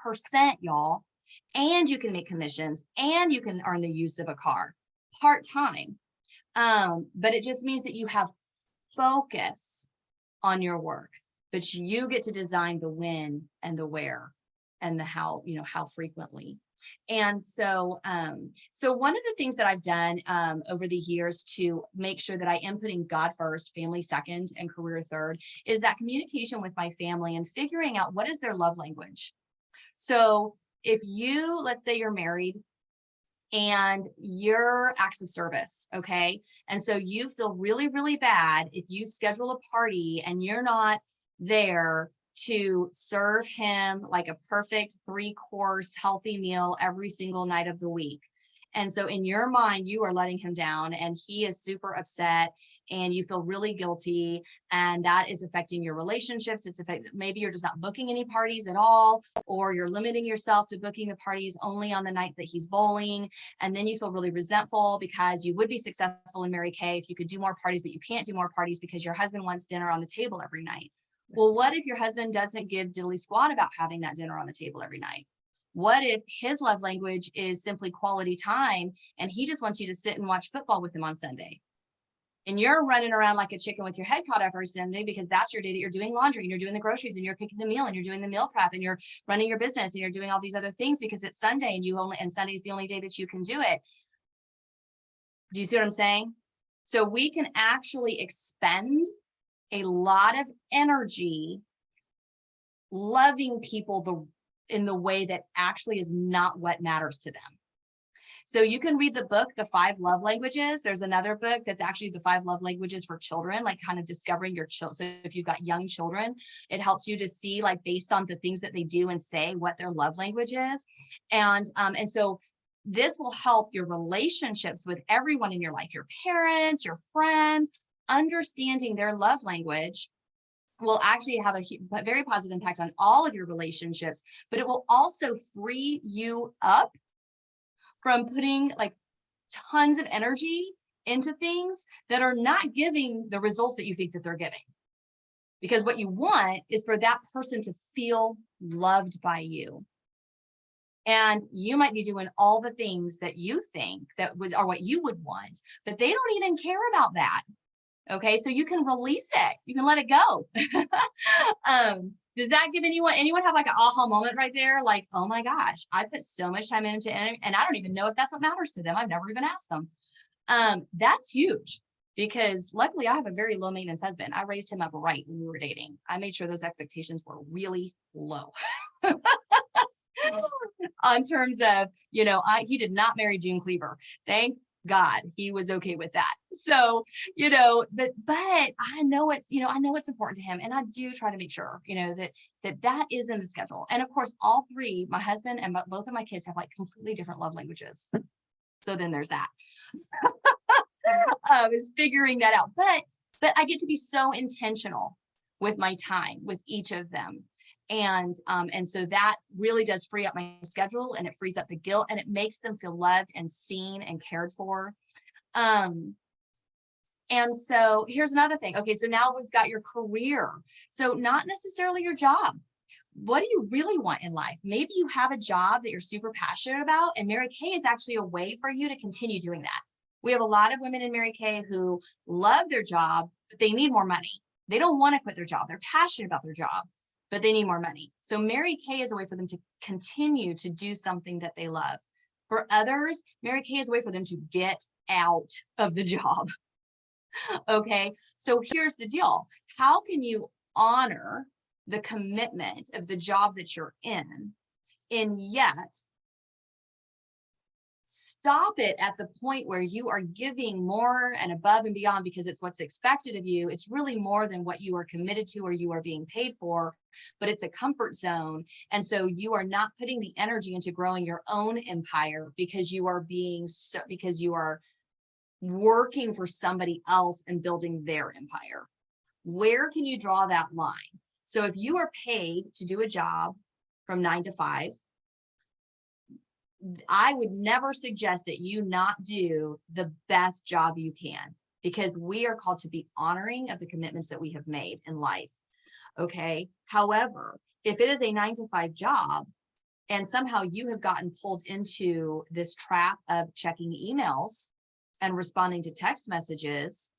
y'all, and you can make commissions and you can earn the use of a car part-time. But it just means that you have focus on your work, but you get to design the when and the where and the how, how frequently. And so, one of the things that I've done over the years to make sure that I am putting God first, family second, and career third is that communication with my family and figuring out what is their love language. So if let's say you're married and you're acts of service, okay? And so you feel really, really bad if you schedule a party and you're not there to serve him like a perfect 3-course healthy meal every single night of the week. And so in your mind, you are letting him down and he is super upset and you feel really guilty, and that is affecting your relationships. Maybe you're just not booking any parties at all, or you're limiting yourself to booking the parties only on the night that he's bowling. And then you feel really resentful because you would be successful in Mary Kay if you could do more parties, but you can't do more parties because your husband wants dinner on the table every night. Well, what if your husband doesn't give diddly squat about having that dinner on the table every night? What if his love language is simply quality time and he just wants you to sit and watch football with him on Sunday? And you're running around like a chicken with your head cut off every Sunday because that's your day that you're doing laundry and you're doing the groceries and you're cooking the meal and you're doing the meal prep and you're running your business and you're doing all these other things because it's Sunday and Sunday's the only day that you can do it. Do you see what I'm saying? So we can actually expend a lot of energy loving people in the way that actually is not what matters to them. So you can read the book, The 5 Love Languages. There's another book that's actually The 5 Love Languages for Children, like kind of discovering your children. So if you've got young children, it helps you to see, like, based on the things that they do and say, what their love language is. And so this will help your relationships with everyone in your life, your parents, your friends. Understanding their love language will actually have a very positive impact on all of your relationships, but it will also free you up from putting like tons of energy into things that are not giving the results that you think that they're giving. Because what you want is for that person to feel loved by you. And you might be doing all the things that you think that are what you would want, but they don't even care about that. Okay, so you can release it. You can let it go. Does that give anyone have like an aha moment right there? Like, oh my gosh, I put so much time into it and I don't even know if that's what matters to them. I've never even asked them. That's huge, because luckily I have a very low maintenance husband. I raised him up right when we were dating. I made sure those expectations were really low. On terms of, he did not marry June Cleaver. Thank God he was okay with that. So, but I know I know it's important to him. And I do try to make sure, that is in the schedule. And of course, all three, my husband and both of my kids, have like completely different love languages. So then there's that. Is figuring that out. But I get to be so intentional with my time with each of them. And so that really does free up my schedule, and it frees up the guilt, and it makes them feel loved and seen and cared for. And so here's another thing. Okay, so now we've got your career. So not necessarily your job. What do you really want in life? Maybe you have a job that you're super passionate about, and Mary Kay is actually a way for you to continue doing that. We have a lot of women in Mary Kay who love their job, but they need more money. They don't want to quit their job. They're passionate about their job, but they need more money. So Mary Kay is a way for them to continue to do something that they love. For others, Mary Kay is a way for them to get out of the job. Okay, so here's the deal. How can you honor the commitment of the job that you're in, and yet stop it at the point where you are giving more and above and beyond because it's what's expected of you? It's really more than what you are committed to or you are being paid for, but it's a comfort zone. And so you are not putting the energy into growing your own empire because you are working for somebody else and building their empire. Where can you draw that line? So if you are paid to do a job from 9 to 5, I would never suggest that you not do the best job you can, because we are called to be honoring of the commitments that we have made in life. Okay. However, if it is a 9 to 5 job and somehow you have gotten pulled into this trap of checking emails and responding to text messages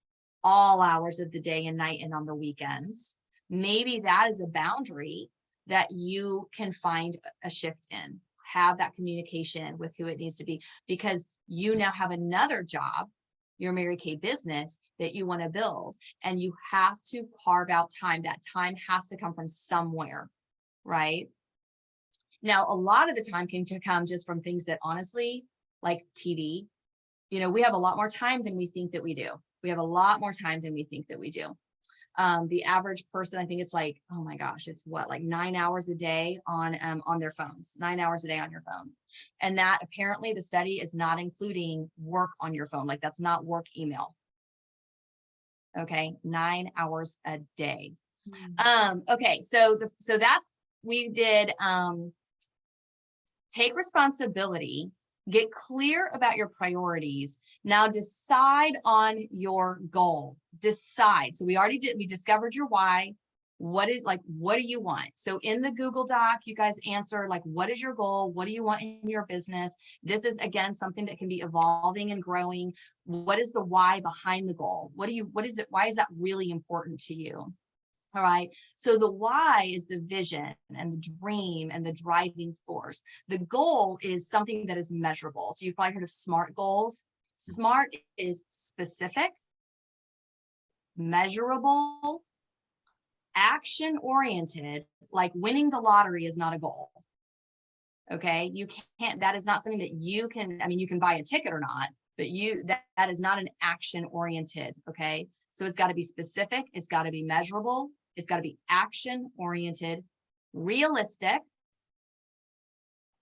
all hours of the day and night and on the weekends, maybe that is a boundary that you can find a shift in. Have that communication with who it needs to be, because you now have another job, your Mary Kay business, that you want to build, and you have to carve out time. That time has to come from somewhere, right? Now, a lot of the time can come just from things that honestly, like TV, we have a lot more time than we think that we do. We have a lot more time than we think that we do. The average person, I think it's like, oh my gosh, it's like 9 hours a day on their phones, 9 hours a day on your phone. And that apparently the study is not including work on your phone. Like, that's not work email. Okay. 9 hours a day. Okay. So we did, take responsibility, get clear about your priorities. Now decide on your goal. Decide. So we discovered your why. What do you want? So in the Google Doc, you guys answer, like, what is your goal? What do you want in your business? This is, again, something that can be evolving and growing. What is the why behind the goal? What is it? Why is that really important to you? All right. So the why is the vision and the dream and the driving force. The goal is something that is measurable. So you've probably heard of SMART goals. SMART is specific, measurable, action-oriented, like winning the lottery is not a goal. Okay, you can't, that is not something that you can, I mean, you can buy a ticket or not, but that is not an action-oriented, okay? So it's got to be specific, it's got to be measurable, it's got to be action-oriented, realistic,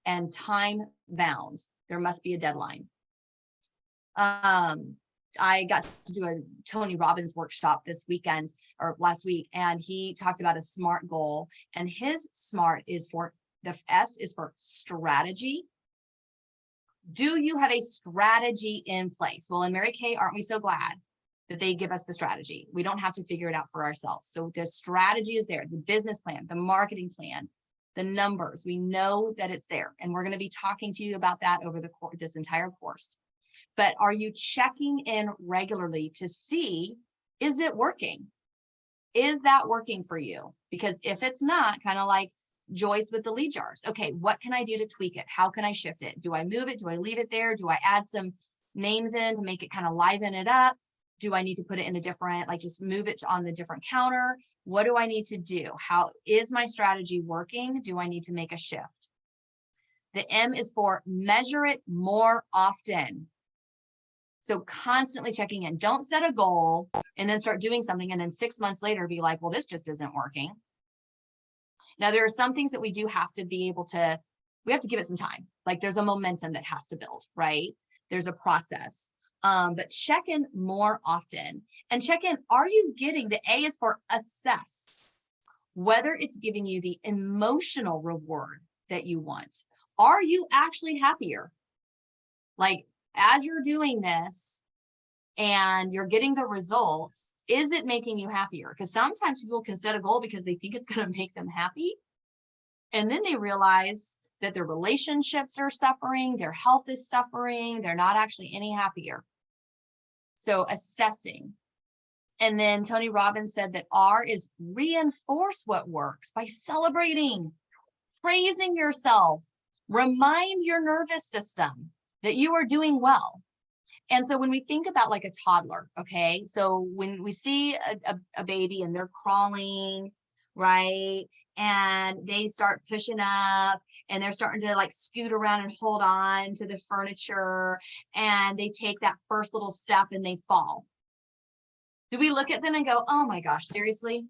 and time-bound. There must be a deadline. I got to do a Tony Robbins workshop this weekend or last week, and he talked about a SMART goal, and his SMART is for, the S is for strategy. Do you have a strategy in place? Well, in Mary Kay, aren't we so glad that they give us the strategy? We don't have to figure it out for ourselves. So the strategy is there, the business plan, the marketing plan, the numbers, we know that it's there. And we're going to be talking to you about that over the course, this entire course. But are you checking in regularly to see, is it working? Is that working for you? Because if it's not, kind of like Joyce with the lead jars. Okay, what can I do to tweak it? How can I shift it? Do I move it? Do I leave it there? Do I add some names in to make it kind of liven it up? Do I need to put it in a different, like just move it on the different counter? What do I need to do? How is my strategy working? Do I need to make a shift? The M is for measure it more often. So constantly checking in. Don't set a goal and then start doing something and then 6 months later be like, well, this just isn't working. Now, there are some things that we do have to be able to, we have to give it some time. Like there's a momentum that has to build, right? There's a process. But check in more often and check in. Are you getting, the A is for assess, whether it's giving you the emotional reward that you want. Are you actually happier? Like as you're doing this and you're getting the results, is it making you happier? Because sometimes people can set a goal because they think it's going to make them happy. And then they realize that their relationships are suffering, their health is suffering, they're not actually any happier. So assessing. And then Tony Robbins said that R is reinforce what works by celebrating, praising yourself, remind your nervous system that you are doing well. And so when we think about like a toddler, okay, so when we see a baby and they're crawling, right, and they start pushing up and they're starting to like scoot around and hold on to the furniture and they take that first little step and they fall. Do we look at them and go, oh my gosh, seriously?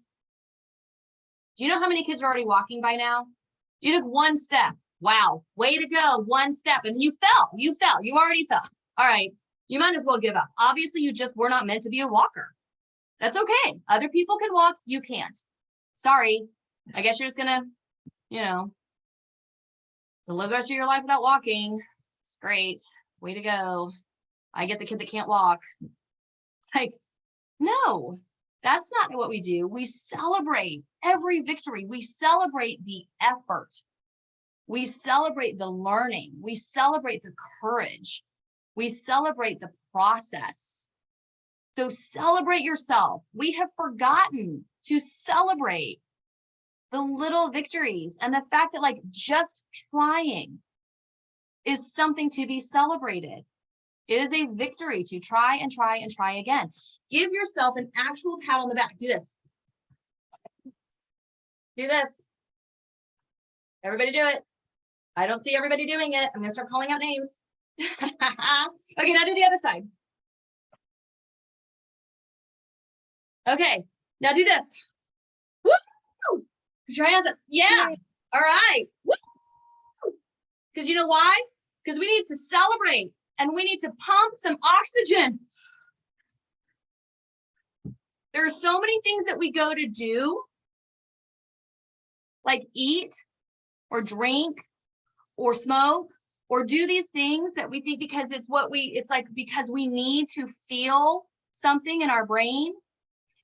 Do you know how many kids are already walking by now? You took one step. Wow, way to go, one step, and you fell, you already fell. All right, you might as well give up. Obviously, you just were not meant to be a walker. That's okay. Other people can walk, you can't. Sorry, I guess you're just gonna, you know, to live the rest of your life without walking. It's great, way to go. I get the kid that can't walk. Like, no, that's not what we do. We celebrate every victory. We celebrate the effort. We celebrate the learning. We celebrate the courage. We celebrate the process. So celebrate yourself. We have forgotten to celebrate the little victories and the fact that like just trying is something to be celebrated. It is a victory to try and try and try again. Give yourself an actual pat on the back. Do this. Do this. Everybody do it. I don't see everybody doing it. I'm going to start calling out names. Okay, now do the other side. Okay, now do this. Woo! Put your hands up. Yeah. All right. Woo! Because you know why? Because we need to celebrate and we need to pump some oxygen. There are so many things that we go to do, like eat or drink or smoke or do these things that we think because it's what it's like because we need to feel something in our brain,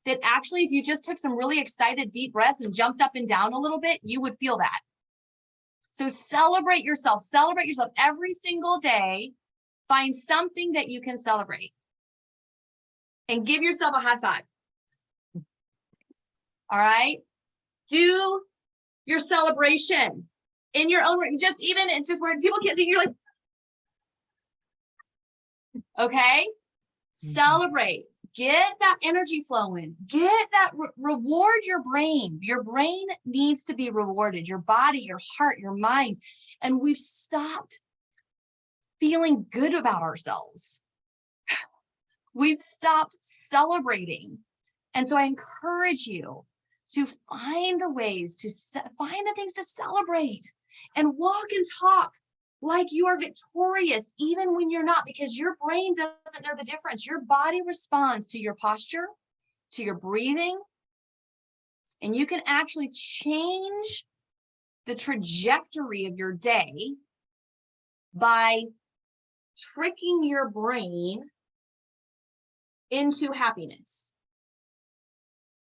that actually if you just took some really excited deep breaths and jumped up and down a little bit, you would feel that. So celebrate yourself every single day. Find something that you can celebrate and give yourself a high five. All right, do your celebration in your own, just where people can't see, you're like, Okay. Celebrate, get that energy flowing, get that reward your brain. Your brain needs to be rewarded, your body, your heart, your mind. And we've stopped feeling good about ourselves. We've stopped celebrating. And so I encourage you to find the ways to find the things to celebrate and walk and talk like you are victorious, even when you're not, because your brain doesn't know the difference. Your body responds to your posture, to your breathing, and you can actually change the trajectory of your day by tricking your brain into happiness.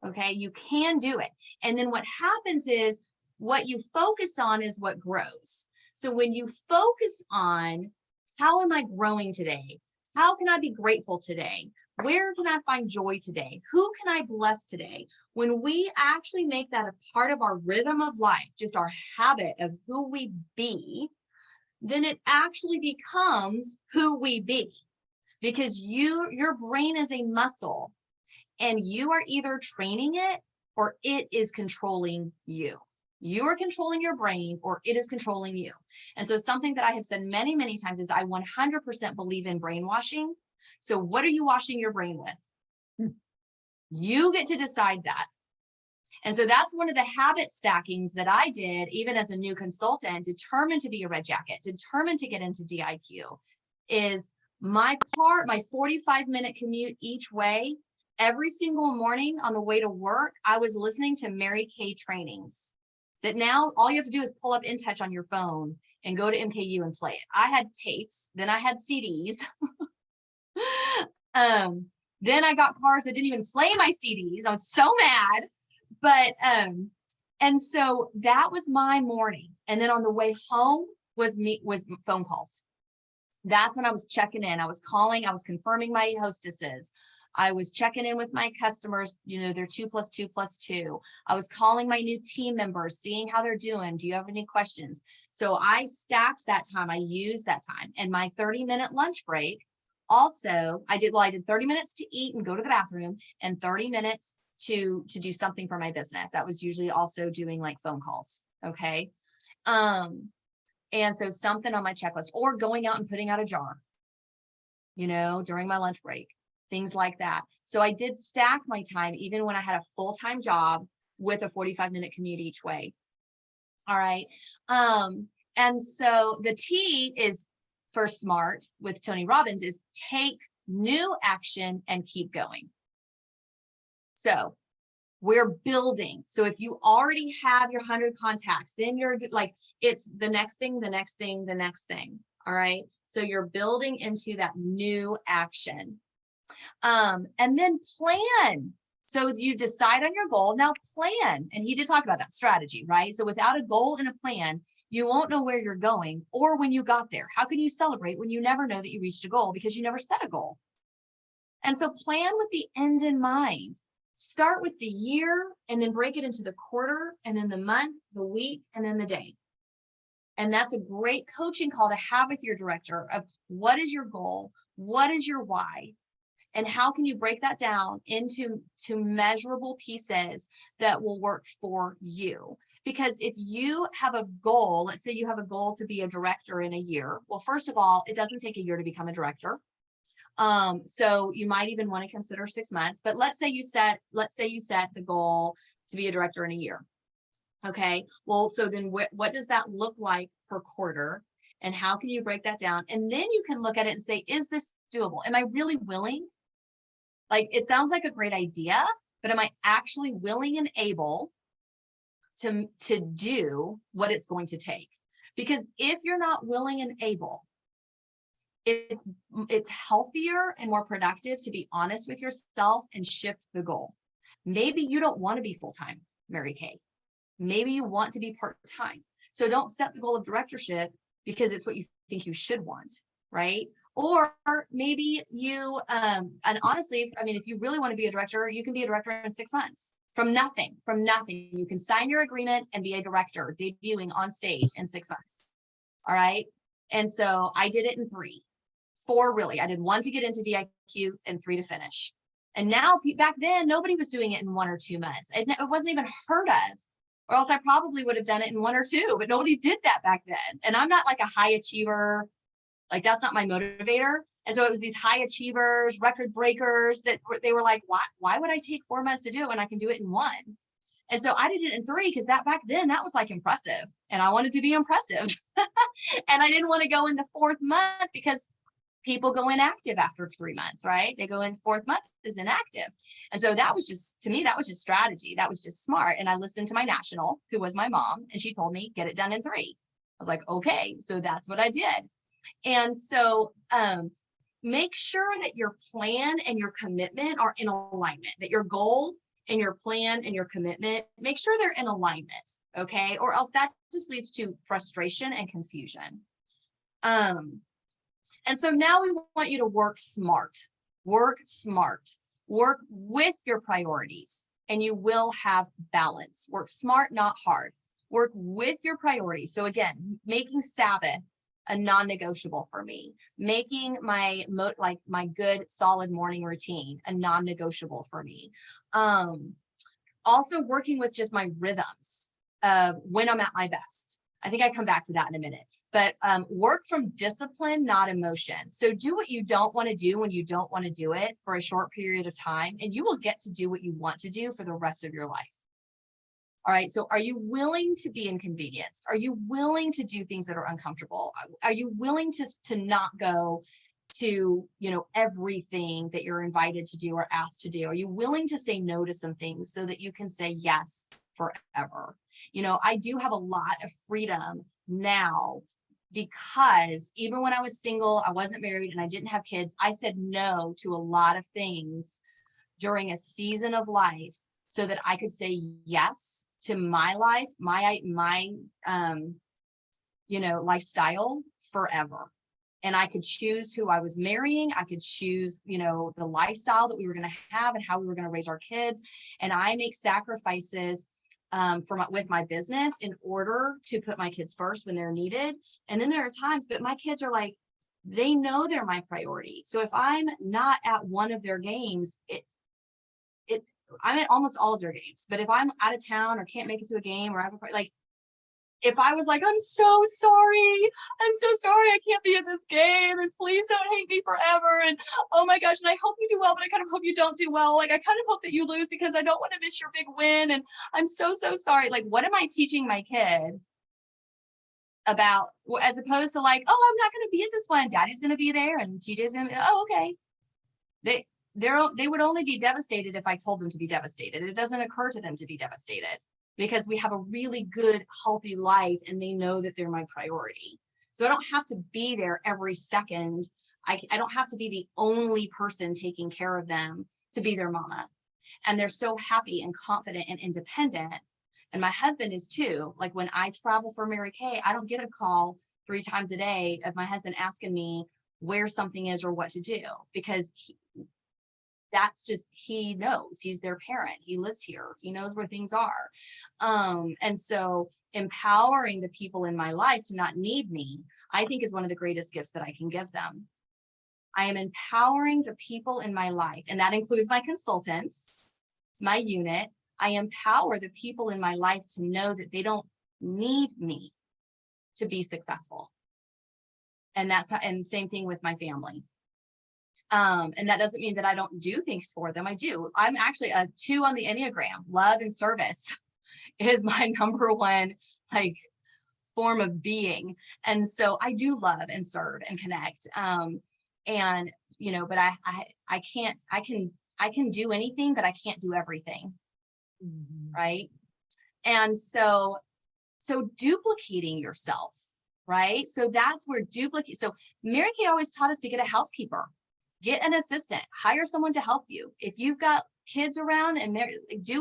Okay, you can do it. And then what happens is what you focus on is what grows. So when you focus on how am I growing today? How can I be grateful today? Where can I find joy today? Who can I bless today? When we actually make that a part of our rhythm of life, just our habit of who we be, then it actually becomes who we be. Because your brain is a muscle and you are either training it or it is controlling you. You are controlling your brain or it is controlling you. And so something that I have said many, many times is I 100% believe in brainwashing. So what are you washing your brain with? You get to decide that. And so that's one of the habit stackings that I did, even as a new consultant, determined to be a red jacket, determined to get into DIQ, is my 45-minute commute each way, every single morning on the way to work, I was listening to Mary Kay trainings. That now all you have to do is pull up InTouch on your phone and go to MKU and play it. I had tapes, then I had CDs. Then I got cars that didn't even play my CDs. I was so mad. But and so that was my morning. And then on the way home was phone calls. That's when I was checking in. I was calling, I was confirming my hostesses. I was checking in with my customers, they're 2 + 2 + 2. I was calling my new team members, seeing how they're doing. Do you have any questions? So I stacked that time. I used that time. And my 30-minute lunch break, also, I did 30 minutes to eat and go to the bathroom and 30 minutes to do something for my business. That was usually also doing like phone calls. Okay. And so something on my checklist or going out and putting out a jar, during my lunch break. Things like that. So I did stack my time even when I had a full-time job with a 45-minute commute each way. All right. And so the T is for SMART with Tony Robbins is take new action and keep going. So we're building. So if you already have your 100 contacts, then you're like, it's the next thing, the next thing, the next thing. All right. So you're building into that new action. And then plan. So you decide on your goal, now plan. And he did talk about that strategy, right? So without a goal and a plan, you won't know where you're going or when you got there. How can you celebrate when you never know that you reached a goal because you never set a goal? And so plan with the end in mind. Start with the year and then break it into the quarter and then the month, the week, and then the day. And that's a great coaching call to have with your director of what is your goal? What is your why? And how can you break that down into measurable pieces that will work for you? Because if you have a goal, let's say you have a goal to be a director in a year. Well, first of all, it doesn't take a year to become a director. So you might even want to consider 6 months, but let's say you set the goal to be a director in a year. Okay. Well, so then what does that look like per quarter? And how can you break that down? And then you can look at it and say, is this doable? Am I really willing? Like, it sounds like a great idea, but am I actually willing and able to do what it's going to take? Because if you're not willing and able, it's healthier and more productive to be honest with yourself and shift the goal. Maybe you don't want to be full-time, Mary Kay. Maybe you want to be part-time. So don't set the goal of directorship because it's what you think you should want, right? Or maybe you, and honestly, if you really want to be a director, you can be a director in 6 months from nothing. You can sign your agreement and be a director debuting on stage in 6 months. All right. And so I did it in 3. 4 really. I did 1 to get into DIQ and 3 to finish. And now back then, nobody was doing it in 1 or 2 months. It wasn't even heard of, or else I probably would have done it in 1 or 2, but nobody did that back then. And I'm not like a high achiever. Like that's not my motivator. And so it was these high achievers, record breakers that they were like, why would I take 4 months to do it when I can do it in 1? And so I did it in 3 because that back then that was like impressive and I wanted to be impressive. And I didn't want to go in the 4th month because people go inactive after 3 months, right? They go in 4th month is inactive. And so that was just, to me, that was just strategy. That was just smart. And I listened to my national, who was my mom, and she told me, get it done in 3. I was like, okay, so that's what I did. And so make sure that your plan and your commitment are in alignment, that your goal and your plan and your commitment, make sure they're in alignment, okay? Or else that just leads to frustration and confusion. And so now we want you to work smart, work with your priorities, and you will have balance. Work smart, not hard. Work with your priorities. So again, making Sabbath a non-negotiable for me, making my good solid morning routine a non-negotiable for me. Also working with just my rhythms of when I'm at my best. I think I come back to that in a minute, but work from discipline, not emotion. So do what you don't want to do when you don't want to do it for a short period of time, and you will get to do what you want to do for the rest of your life. All right, so are you willing to be inconvenienced? Are you willing to do things that are uncomfortable? Are you willing to not go to, everything that you're invited to do or asked to do? Are you willing to say no to some things so that you can say yes forever? I do have a lot of freedom now because even when I was single, I wasn't married and I didn't have kids, I said no to a lot of things during a season of life so that I could say yes to my life, my lifestyle forever. And I could choose who I was marrying. I could choose, the lifestyle that we were going to have and how we were going to raise our kids. And I make sacrifices with my business in order to put my kids first when they're needed. And then there are times, but my kids are like, they know they're my priority. So if I'm not at one of their games, I'm at almost all of their games, but if I'm out of town or can't make it to a game or I have if I was like, I'm so sorry, I can't be at this game and please don't hate me forever. And oh my gosh, and I hope you do well, but I kind of hope you don't do well. Like, I kind of hope that you lose because I don't want to miss your big win. And I'm so sorry. Like, what am I teaching my kid about, as opposed to like, oh, I'm not going to be at this one. Daddy's going to be there and TJ's going to be, oh, okay. They would only be devastated if I told them to be devastated. It doesn't occur to them to be devastated because we have a really good, healthy life and they know that they're my priority. So I don't have to be there every second. I don't have to be the only person taking care of them to be their mama. And they're so happy and confident and independent. And my husband is too. Like when I travel for Mary Kay, I don't get a call 3 times a day of my husband asking me where something is or what to do because that's just, he knows, he's their parent, he lives here, he knows where things are. And so empowering the people in my life to not need me, I think is one of the greatest gifts that I can give them. I am empowering the people in my life, and that includes my consultants, my unit. I empower the people in my life to know that they don't need me to be successful. And and same thing with my family. And that doesn't mean that I don't do things for them. I do. I'm actually a 2 on the Enneagram. Love and service is my number one form of being. And so I do love and serve and connect. But I can do anything, but I can't do everything. Mm-hmm. Right. And so duplicating yourself, right? So that's where so Mary Kay always taught us to get a housekeeper. Get an assistant, hire someone to help you. If you've got kids around and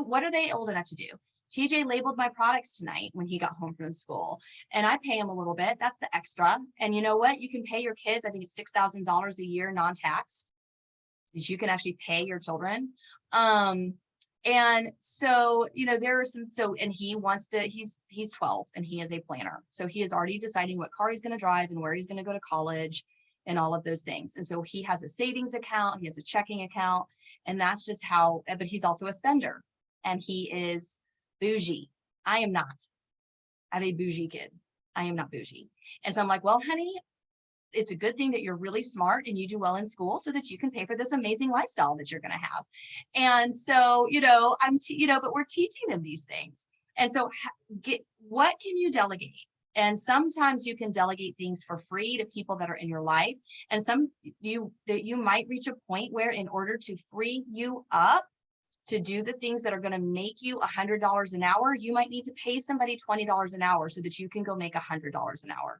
what are they old enough to do? TJ labeled my products tonight when he got home from school and I pay him a little bit. That's the extra. And you know what? You can pay your kids, I think it's $6,000 a year, non-tax, that you can actually pay your children. And so, there are and he's 12 and he is a planner. So he is already deciding what car he's going to drive and where he's going to go to college. and all of those things. And so he has a savings account, he has a checking account, and that's just how, but he's also a spender and he is bougie. I am not. I have a bougie kid. I am not bougie. And so I'm like, well, honey, it's a good thing that you're really smart and you do well in school so that you can pay for this amazing lifestyle that you're going to have. And so, but we're teaching them these things. And so what can you delegate? And sometimes you can delegate things for free to people that are in your life. And you might reach a point where in order to free you up to do the things that are going to make you $100 an hour, you might need to pay somebody $20 an hour so that you can go make $100 an hour.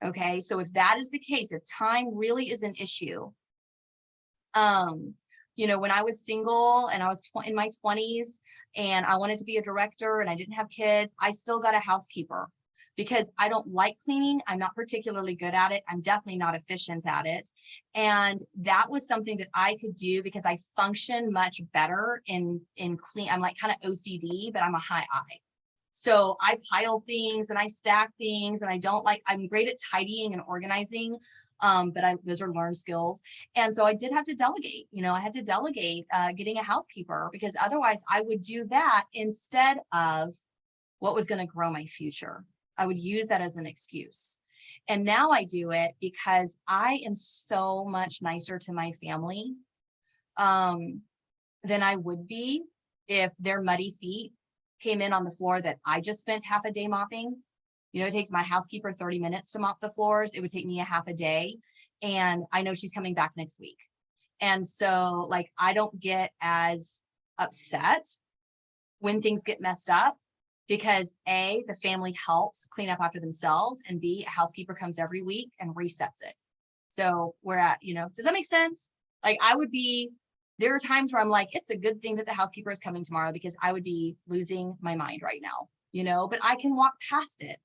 Okay, so if that is the case, if time really is an issue, when I was single and I was in my 20s and I wanted to be a director and I didn't have kids, I still got a housekeeper because I don't like cleaning. I'm not particularly good at it. I'm definitely not efficient at it. And that was something that I could do because I function much better in clean. I'm like kind of OCD, but I'm a high I. So I pile things and I stack things and I'm great at tidying and organizing. But those are learned skills. And so I did have to delegate, I had to delegate getting a housekeeper because otherwise I would do that instead of what was going to grow my future. I would use that as an excuse. And now I do it because I am so much nicer to my family than I would be if their muddy feet came in on the floor that I just spent half a day mopping. It takes my housekeeper 30 minutes to mop the floors. It would take me a half a day. And I know she's coming back next week. And so I don't get as upset when things get messed up because A, the family helps clean up after themselves, and B, a housekeeper comes every week and resets it. So we're at, does that make sense? There are times where I'm like, it's a good thing that the housekeeper is coming tomorrow because I would be losing my mind right now, but I can walk past it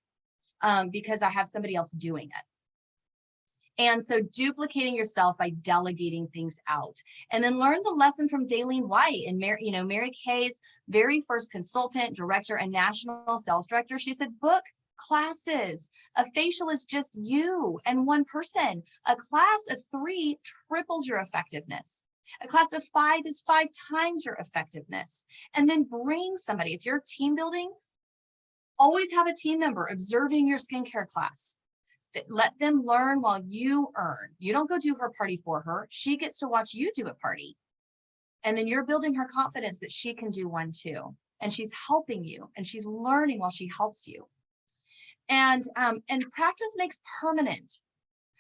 because I have somebody else doing it. And so duplicating yourself by delegating things out, and then learn the lesson from Daylene White and Mary Kay's very first consultant, director, and national sales director. She said, book classes. A facial is just you and one person. A class of 3 triples your effectiveness. A class of 5 is 5 times your effectiveness. And then bring somebody. If you're team building, always have a team member observing your skincare class. Let them learn while you earn. You don't go do her party for her. She gets to watch you do a party. And then you're building her confidence that she can do one too. And she's helping you and she's learning while she helps you. And practice makes permanent.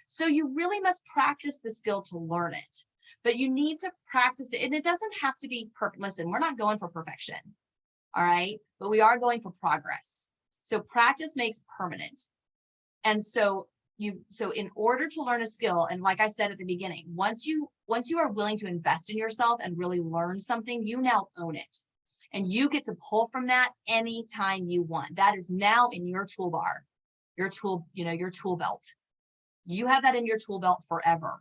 So you really must practice the skill to learn it. But you need to practice it. And it doesn't have to be perfect. Listen, we're not going for perfection. All right. But we are going for progress. So practice makes permanent. And so in order to learn a skill, and like I said at the beginning, once you are willing to invest in yourself and really learn something, you now own it. And you get to pull from that anytime you want. That is now in your toolbar, your tool belt. You have that in your tool belt forever.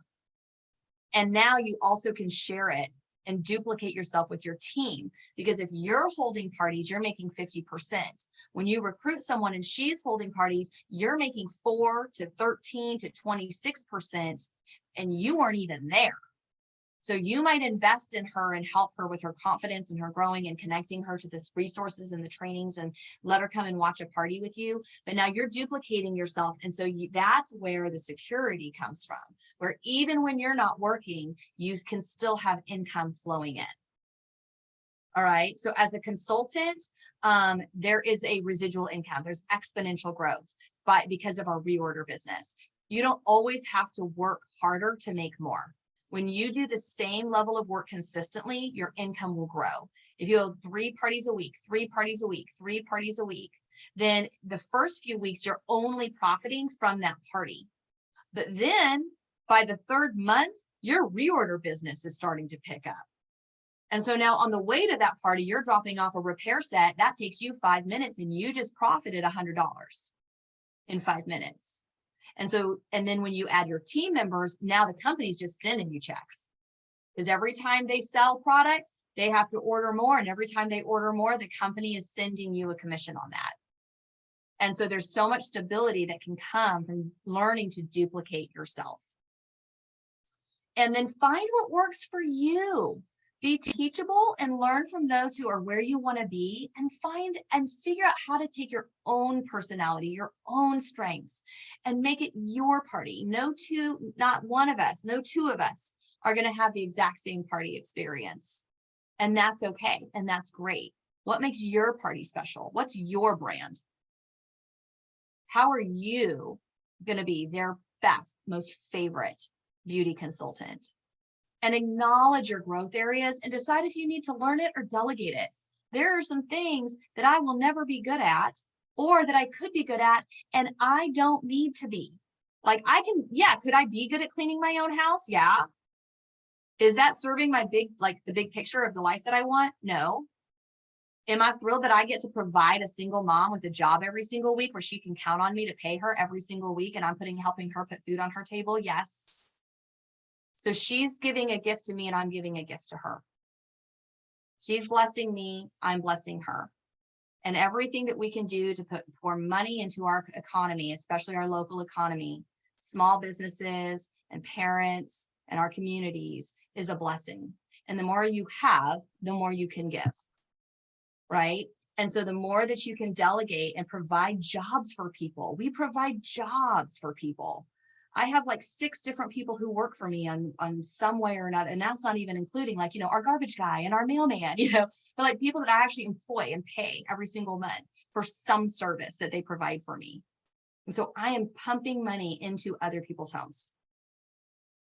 And now you also can share it and duplicate yourself with your team. Because if you're holding parties, you're making 50%. When you recruit someone and she's holding parties, you're making 4 to 13 to 26%, and you weren't even there. So you might invest in her and help her with her confidence and her growing and connecting her to the resources and the trainings and let her come and watch a party with you. But now you're duplicating yourself. And so that's where the security comes from, where even when you're not working, you can still have income flowing in. All right. So as a consultant, there is a residual income. There's exponential growth because of our reorder business. You don't always have to work harder to make more. When you do the same level of work consistently, your income will grow. If you have 3 parties a week, 3 parties a week, 3 parties a week, then the first few weeks, you're only profiting from that party. But then by the 3rd month, your reorder business is starting to pick up. And so now on the way to that party, you're dropping off a repair set. That takes you 5 minutes and you just profited $100 in 5 minutes. And then when you add your team members, now the company's just sending you checks. Because every time they sell product, they have to order more. And every time they order more, the company is sending you a commission on that. And so there's so much stability that can come from learning to duplicate yourself. And then find what works for you. Be teachable and learn from those who are where you want to be, and find and figure out how to take your own personality, your own strengths, and make it your party. Not one of us, no two of us are going to have the exact same party experience. And that's okay. And that's great. What makes your party special? What's your brand? How are you going to be their best, most favorite beauty consultant? And acknowledge your growth areas and decide if you need to learn it or delegate it. There are some things that I will never be good at, or that I could be good at, and I don't need to be. Like could I be good at cleaning my own house? Yeah. Is that serving my the big picture of the life that I want? No. Am I thrilled that I get to provide a single mom with a job every single week where she can count on me to pay her every single week, and I'm helping her put food on her table? Yes. So she's giving a gift to me and I'm giving a gift to her. She's blessing me, I'm blessing her. And everything that we can do to pour money into our economy, especially our local economy, small businesses and parents and our communities, is a blessing. And the more you have, the more you can give, right? And so the more that you can delegate and provide jobs for people, we provide jobs for people. I have like 6 different people who work for me on some way or another. And that's not even including our garbage guy and our mailman, but like people that I actually employ and pay every single month for some service that they provide for me. And so I am pumping money into other people's homes.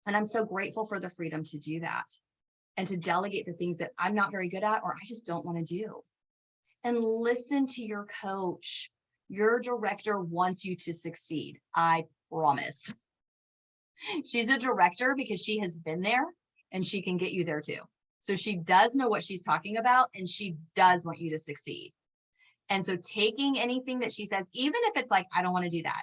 And I'm so grateful for the freedom to do that and to delegate the things that I'm not very good at, or I just don't want to do. And listen to your coach. Your director wants you to succeed. I promise. She's a director because she has been there and she can get you there too. So she does know what she's talking about, and she does want you to succeed. And so taking anything that she says, even if it's like, I don't want to do that,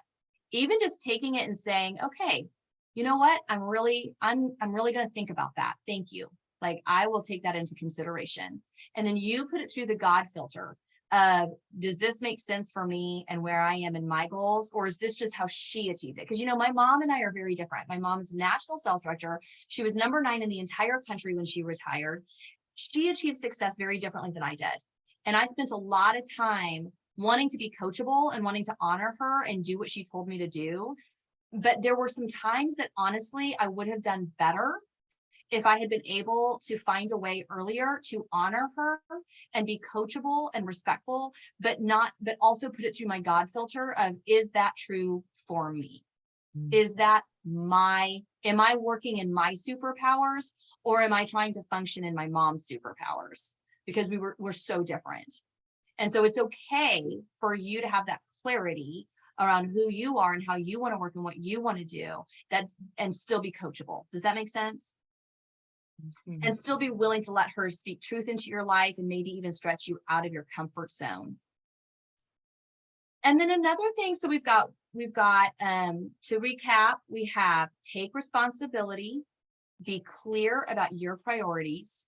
even just taking it and saying, okay, you know what? I'm really going to think about that. Thank you. Like, I will take that into consideration. And then you put it through the God filter of, does this make sense for me and where I am in my goals? Or is this just how she achieved it? Because, my mom and I are very different. My mom is national sales director. She was number 9 in the entire country when she retired. She achieved success very differently than I did. And I spent a lot of time wanting to be coachable and wanting to honor her and do what she told me to do. But there were some times that honestly, I would have done better if I had been able to find a way earlier to honor her and be coachable and respectful, but also put it through my God filter of, is that true for me? Is that am I working in my superpowers, or am I trying to function in my mom's superpowers? Because we're so different. And so it's okay for you to have that clarity around who you are and how you want to work and what you want to do, and still be coachable. Does that make sense? And still be willing to let her speak truth into your life and maybe even stretch you out of your comfort zone. And then another thing, so we've got to recap, we have take responsibility, be clear about your priorities,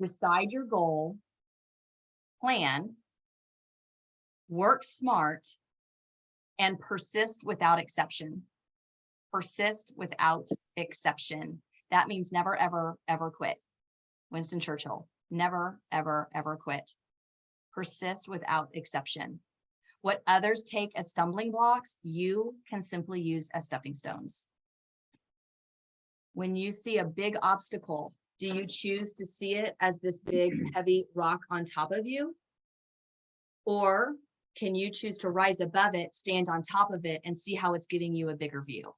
decide your goal, plan, work smart, and persist without exception. Persist without exception. That means never, ever, ever quit. Winston Churchill, never, ever, ever quit. Persist without exception. What others take as stumbling blocks, you can simply use as stepping stones. When you see a big obstacle, do you choose to see it as this big, heavy rock on top of you? Or can you choose to rise above it, stand on top of it, and see how it's giving you a bigger view?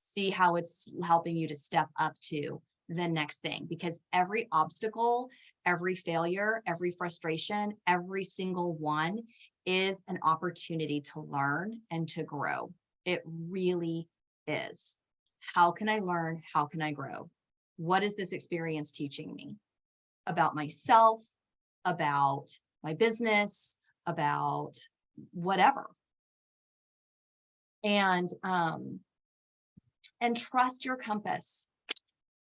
See how it's helping you to step up to the next thing, because every obstacle, every failure, every frustration, every single one is an opportunity to learn and to grow. It really is. How can I learn? How can I grow? What is this experience teaching me about myself, about my business, about whatever? And trust your compass.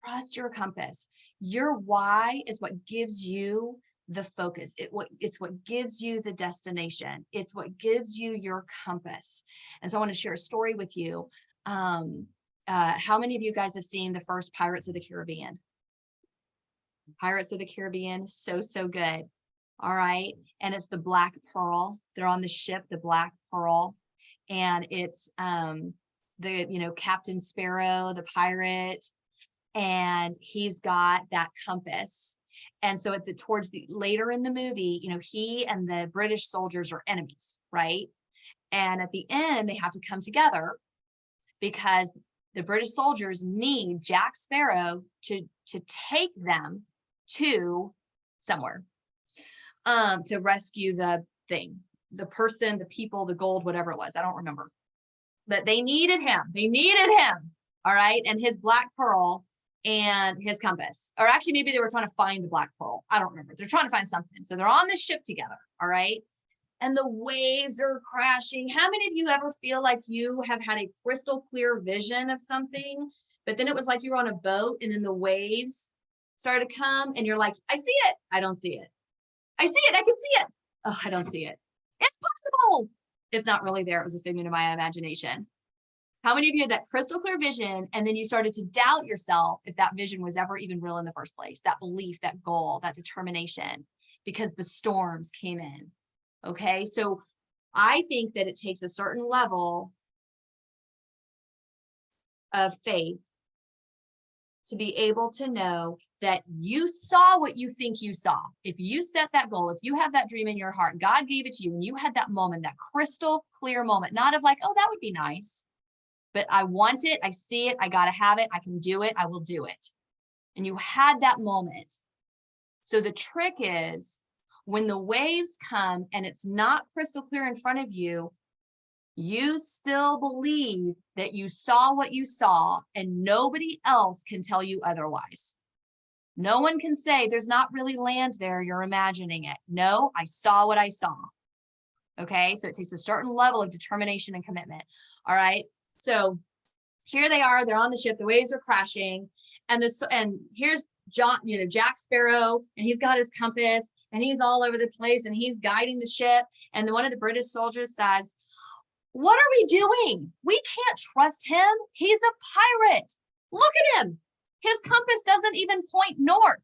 Trust your compass. Your why is what gives you the focus. It's what gives you the destination. It's what gives you your compass. And so I want to share a story with you. How many of you guys have seen the first Pirates of the Caribbean? Pirates of the Caribbean, so good. All right. And it's the Black Pearl. They're on the ship, the Black Pearl. And it's Captain Sparrow, the pirate, and he's got that compass. And so towards the later in the movie, he and the British soldiers are enemies, right? And at the end, they have to come together because the British soldiers need Jack Sparrow to take them to somewhere, to rescue the thing, the person, the people, the gold, whatever it was. I don't remember, but they needed him. All right. And his Black Pearl and his compass, or actually maybe they were trying to find the Black Pearl. I don't remember. They're trying to find something. So they're on the ship together. All right. And the waves are crashing. How many of you ever feel like you have had a crystal clear vision of something, but then it was like you were on a boat and then the waves started to come and you're like, I see it. I don't see it. I see it. I can see it. Oh, I don't see it. It's possible. It's not really there. It was a figment of my imagination. How many of you had that crystal clear vision and then you started to doubt yourself if that vision was ever even real in the first place, that belief, that goal, that determination, because the storms came in? Okay, so I think that it takes a certain level of faith to be able to know that you saw what you think you saw. If you set that goal, if you have that dream in your heart, God gave it to you and you had that moment, that crystal clear moment, not of like, oh, that would be nice, but I want it, I see it, I got to have it, I can do it, I will do it. And you had that moment. So the trick is when the waves come and it's not crystal clear in front of you, you still believe that you saw what you saw and nobody else can tell you otherwise. No one can say there's not really land there, you're imagining it. No, I saw what I saw. Okay, so it takes a certain level of determination and commitment. All right, so here they are, they're on the ship, the waves are crashing, and here's Jack Sparrow, and he's got his compass, and he's all over the place, and he's guiding the ship, and then one of the British soldiers says, what are we doing? We can't trust him. He's a pirate. Look at him. His compass doesn't even point north.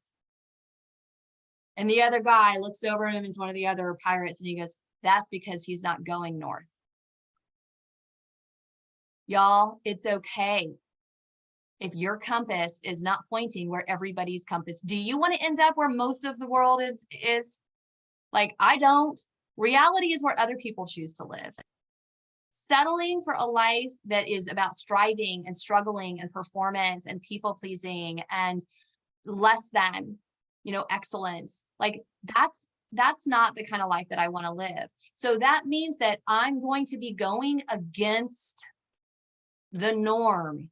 And the other guy looks over at him as one of the other pirates, and he goes, that's because he's not going north. Y'all, it's okay if your compass is not pointing where everybody's compass. Do you want to end up where most of the world is? Like, I don't. Reality is where other people choose to live. Settling for a life that is about striving and struggling and performance and people pleasing and less than, excellence. Like that's not the kind of life that I want to live. So that means that I'm going to be going against the norm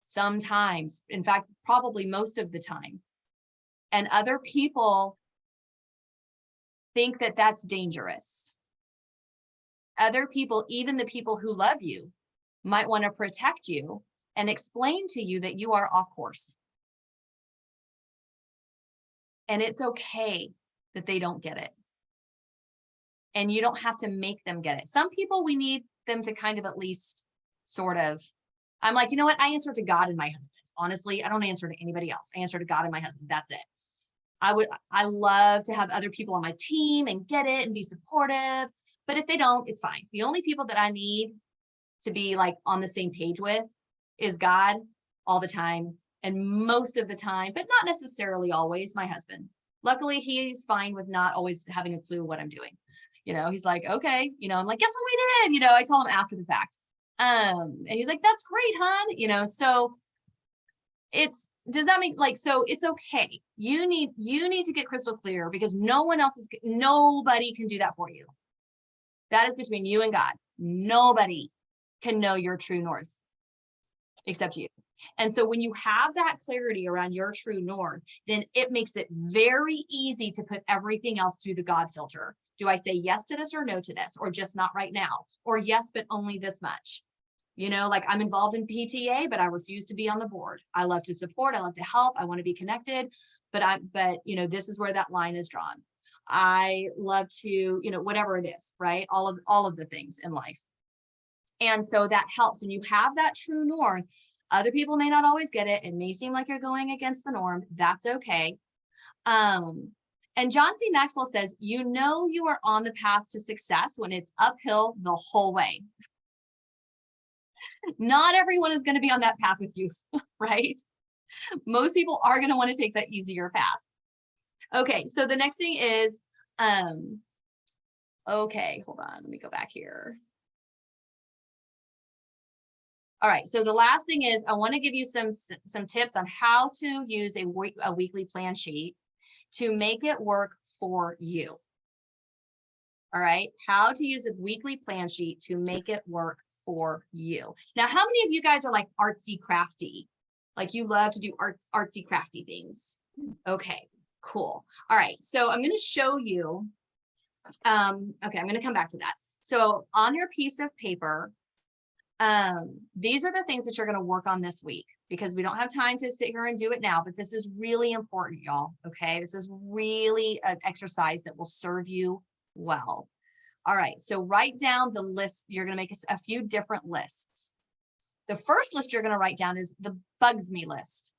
sometimes, in fact, probably most of the time. And other people think that that's dangerous. Other people, even the people who love you, might want to protect you and explain to you that you are off course. And it's okay that they don't get it. And you don't have to make them get it. Some people, we need them to kind of at least sort of, I'm like, you know what? I answer to God and my husband. Honestly, I don't answer to anybody else. I answer to God and my husband. That's it. I love to have other people on my team and get it and be supportive. But if they don't, it's fine. The only people that I need to be like on the same page with is God all the time and most of the time, but not necessarily always, my husband. Luckily, he's fine with not always having a clue what I'm doing. He's like, okay, I'm like, guess what we did? I tell him after the fact. And he's like, that's great, hon. So does that make so it's okay. You need to get crystal clear because nobody can do that for you. That is between you and God. Nobody can know your true north except you. And so when you have that clarity around your true north, then it makes it very easy to put everything else through the God filter. Do I say yes to this or no to this, or just not right now, or yes, but only this much? Like I'm involved in PTA, but I refuse to be on the board. I love to support. I love to help. I want to be connected, but you know, this is where that line is drawn. I love to, you know, whatever it is, right? All of the things in life. And so that helps when you have that true norm. Other people may not always get it. It may seem like you're going against the norm. That's okay. And John C. Maxwell says, you know, you are on the path to success when it's uphill the whole way. Not everyone is going to be on that path with you, right? Most people are going to want to take that easier path. Okay, so the next thing is, okay, hold on, let me go back here. All right, so the last thing is I want to give you some tips on how to use a weekly plan sheet to make it work for you. All right, how to use a weekly plan sheet to make it work for you. Now, how many of you guys are like artsy crafty? Like you love to do artsy crafty things? Okay, cool. All right, so I'm going to show you. Okay, I'm going to come back to that. So on your piece of paper, these are the things that you're going to work on this week, because we don't have time to sit here and do it now, but this is really important, y'all. Okay, this is really an exercise that will serve you well. All right, so write down the list. You're going to make a few different lists. The first list you're going to write down is the bugs me list.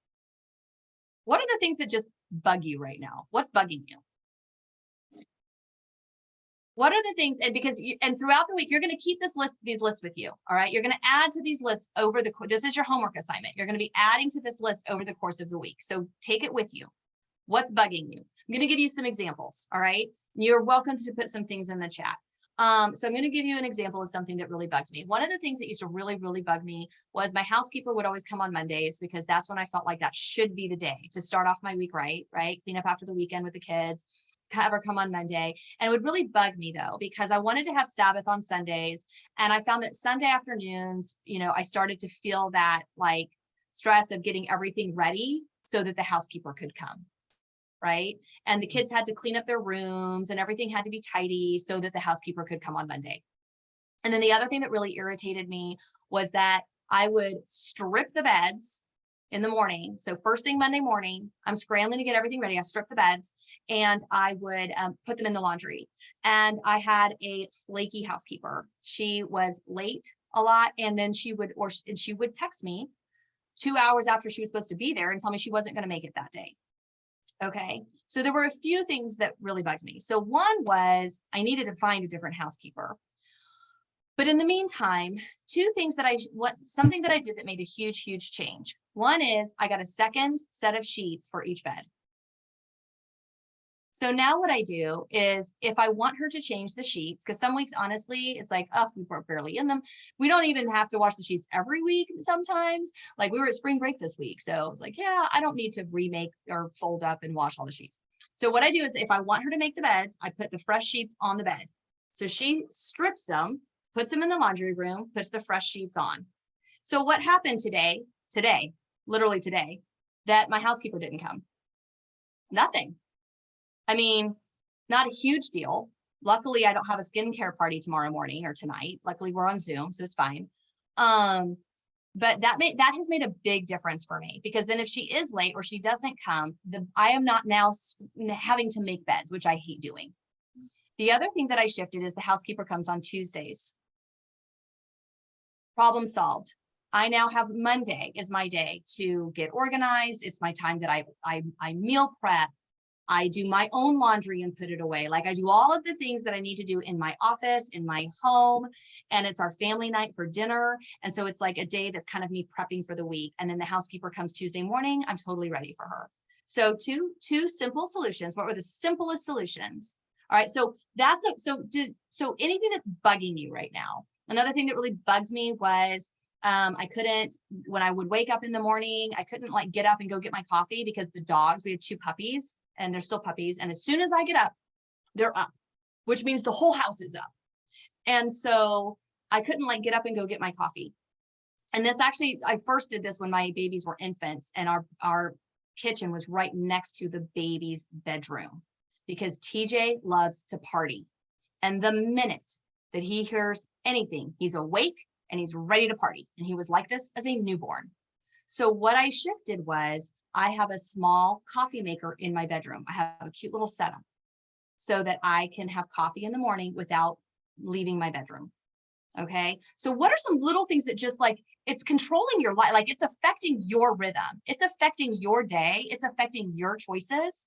What are the things that just bug you right now? What's bugging you? What are the things, and because and throughout the week, you're going to keep these lists with you. All right. You're going to add to these lists over this is your homework assignment. You're going to be adding to this list over the course of the week. So take it with you. What's bugging you? I'm going to give you some examples. All right. You're welcome to put some things in the chat. So I'm going to give you an example of something that really bugged me. One of the things that used to really, really bug me was my housekeeper would always come on Mondays, because that's when I felt like that should be the day to start off my week right? Clean up after the weekend with the kids. Have her come on Monday. And it would really bug me though, because I wanted to have Sabbath on Sundays. And I found that Sunday afternoons, you know, I started to feel that like stress of getting everything ready so that the housekeeper could come. Right. And the kids had to clean up their rooms and everything had to be tidy so that the housekeeper could come on Monday. And then the other thing that really irritated me was that I would strip the beds in the morning. So first thing Monday morning, I'm scrambling to get everything ready. I strip the beds and I would put them in the laundry. And I had a flaky housekeeper. She was late a lot. And then she would text me 2 hours after she was supposed to be there and tell me she wasn't going to make it that day. Okay. So there were a few things that really bugged me. So one was I needed to find a different housekeeper. But in the meantime, something that I did that made a huge, huge change. One is I got a second set of sheets for each bed. So now what I do is if I want her to change the sheets, because some weeks, honestly, it's like, oh, we were barely in them. We don't even have to wash the sheets every week sometimes. Like we were at spring break this week. So I was like, yeah, I don't need to remake or fold up and wash all the sheets. So what I do is if I want her to make the beds, I put the fresh sheets on the bed. So she strips them, puts them in the laundry room, puts the fresh sheets on. So what happened today, literally today, that my housekeeper didn't come? Nothing. I mean, not a huge deal. Luckily, I don't have a skincare party tomorrow morning or tonight. Luckily, we're on Zoom, so it's fine. But that has made a big difference for me, because then if she is late or she doesn't come, I am not now having to make beds, which I hate doing. The other thing that I shifted is the housekeeper comes on Tuesdays. Problem solved. I now have Monday is my day to get organized. It's my time that I meal prep. I do my own laundry and put it away. Like I do all of the things that I need to do in my office, in my home, and it's our family night for dinner. And so it's like a day that's kind of me prepping for the week. And then the housekeeper comes Tuesday morning. I'm totally ready for her. So two simple solutions. What were the simplest solutions? All right. So so anything that's bugging you right now. Another thing that really bugged me was I couldn't, when I would wake up in the morning, I couldn't like get up and go get my coffee because the dogs, we had 2 puppies. And they're still puppies. And as soon as I get up, they're up, which means the whole house is up. And so I couldn't like get up and go get my coffee. And this actually, I first did this when my babies were infants and our kitchen was right next to the baby's bedroom, because TJ loves to party. And the minute that he hears anything, he's awake and he's ready to party. And he was like this as a newborn. So what I shifted was I have a small coffee maker in my bedroom. I have a cute little setup so that I can have coffee in the morning without leaving my bedroom. Okay. So what are some little things that just like, it's controlling your life, like it's affecting your rhythm, it's affecting your day, it's affecting your choices.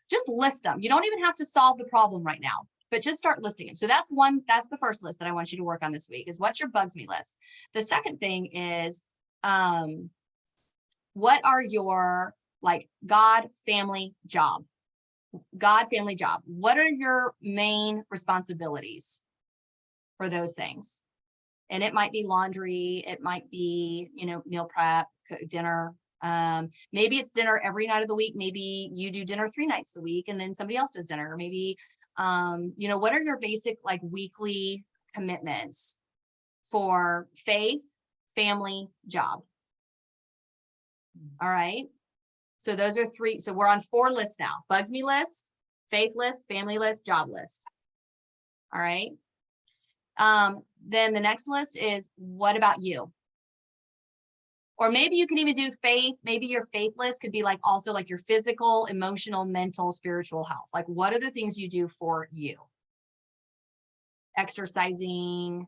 Just list them. You don't even have to solve the problem right now, but just start listing them. So that's the first list that I want you to work on this week is what's your bugs me list. The second thing is, what are your like God, family, job? God, family, job. What are your main responsibilities for those things? And it might be laundry, it might be, you know, meal prep, dinner. Maybe it's dinner every night of the week. Maybe you do dinner 3 nights a week and then somebody else does dinner. Maybe, you know, what are your basic like weekly commitments for faith, family, job? All right. So those are 3. So we're on 4 lists now. Bugs me list, faith list, family list, job list. All right. Then the next list is what about you? Or maybe you can even do faith. Maybe your faith list could be like also like your physical, emotional, mental, spiritual health. Like what are the things you do for you? Exercising,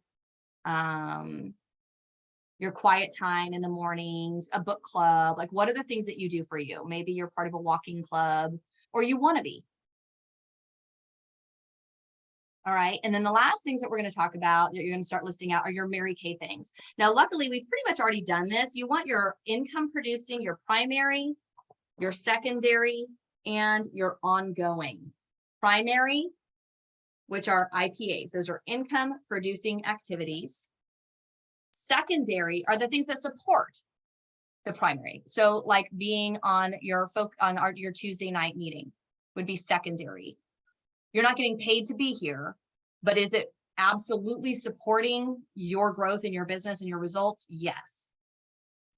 your quiet time in the mornings, a book club. Like what are the things that you do for you? Maybe you're part of a walking club or you want to be. All right. And then the last things that we're going to talk about that you're going to start listing out are your Mary Kay things. Now, luckily, we've pretty much already done this. You want your income producing, your primary, your secondary, and your ongoing. Primary, which are IPAs. Those are income producing activities. Secondary are the things that support the primary. So like being on your your Tuesday night meeting would be secondary. You're not getting paid to be here, but is it absolutely supporting your growth in your business and your results? Yes.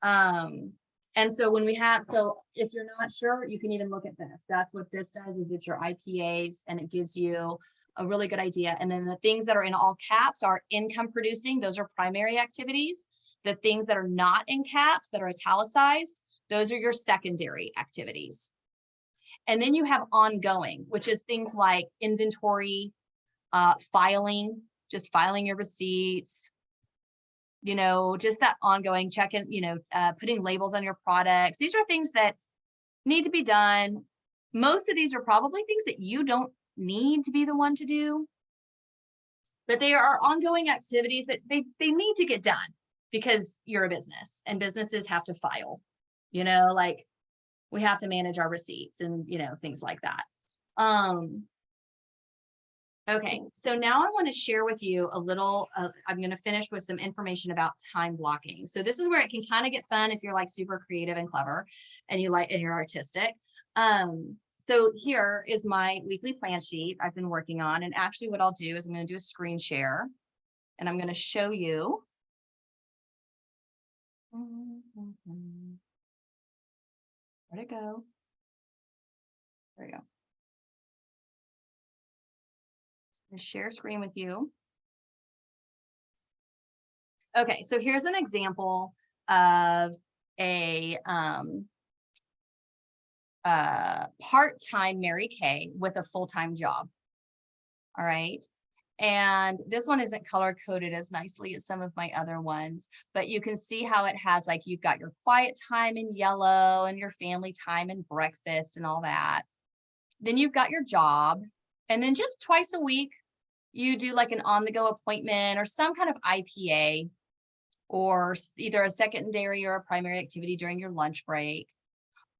And so when we have, so if you're not sure, you can even look at this. That's what this does is it's your IPAs and it gives you a really good idea. And then the things that are in all caps are income producing. Those are primary activities. The things that are not in caps that are italicized, those are your secondary activities. And then you have ongoing, which is things like inventory, filing, just filing your receipts, you know, just that ongoing check-in, you know, putting labels on your products. These are things that need to be done. Most of these are probably things that you don't need to be the one to do, but they are ongoing activities that they need to get done because you're a business and businesses have to file, you know, like we have to manage our receipts and, you know, things like that. Okay, so now I want to share with you a little, I'm going to finish with some information about time blocking. So this is where it can kind of get fun if you're like super creative and clever and you like, and you're artistic. So here is my weekly plan sheet I've been working on. And actually what I'll do is I'm going to do a screen share and I'm going to show you. Where'd it go? There we go. Share screen with you. Okay, so here's an example of a part-time Mary Kay with a full-time job. All right. And this one isn't color coded as nicely as some of my other ones, but you can see how it has like you've got your quiet time in yellow and your family time and breakfast and all that. Then you've got your job. And then just twice a week, you do like an on-the-go appointment or some kind of IPA or either a secondary or a primary activity during your lunch break.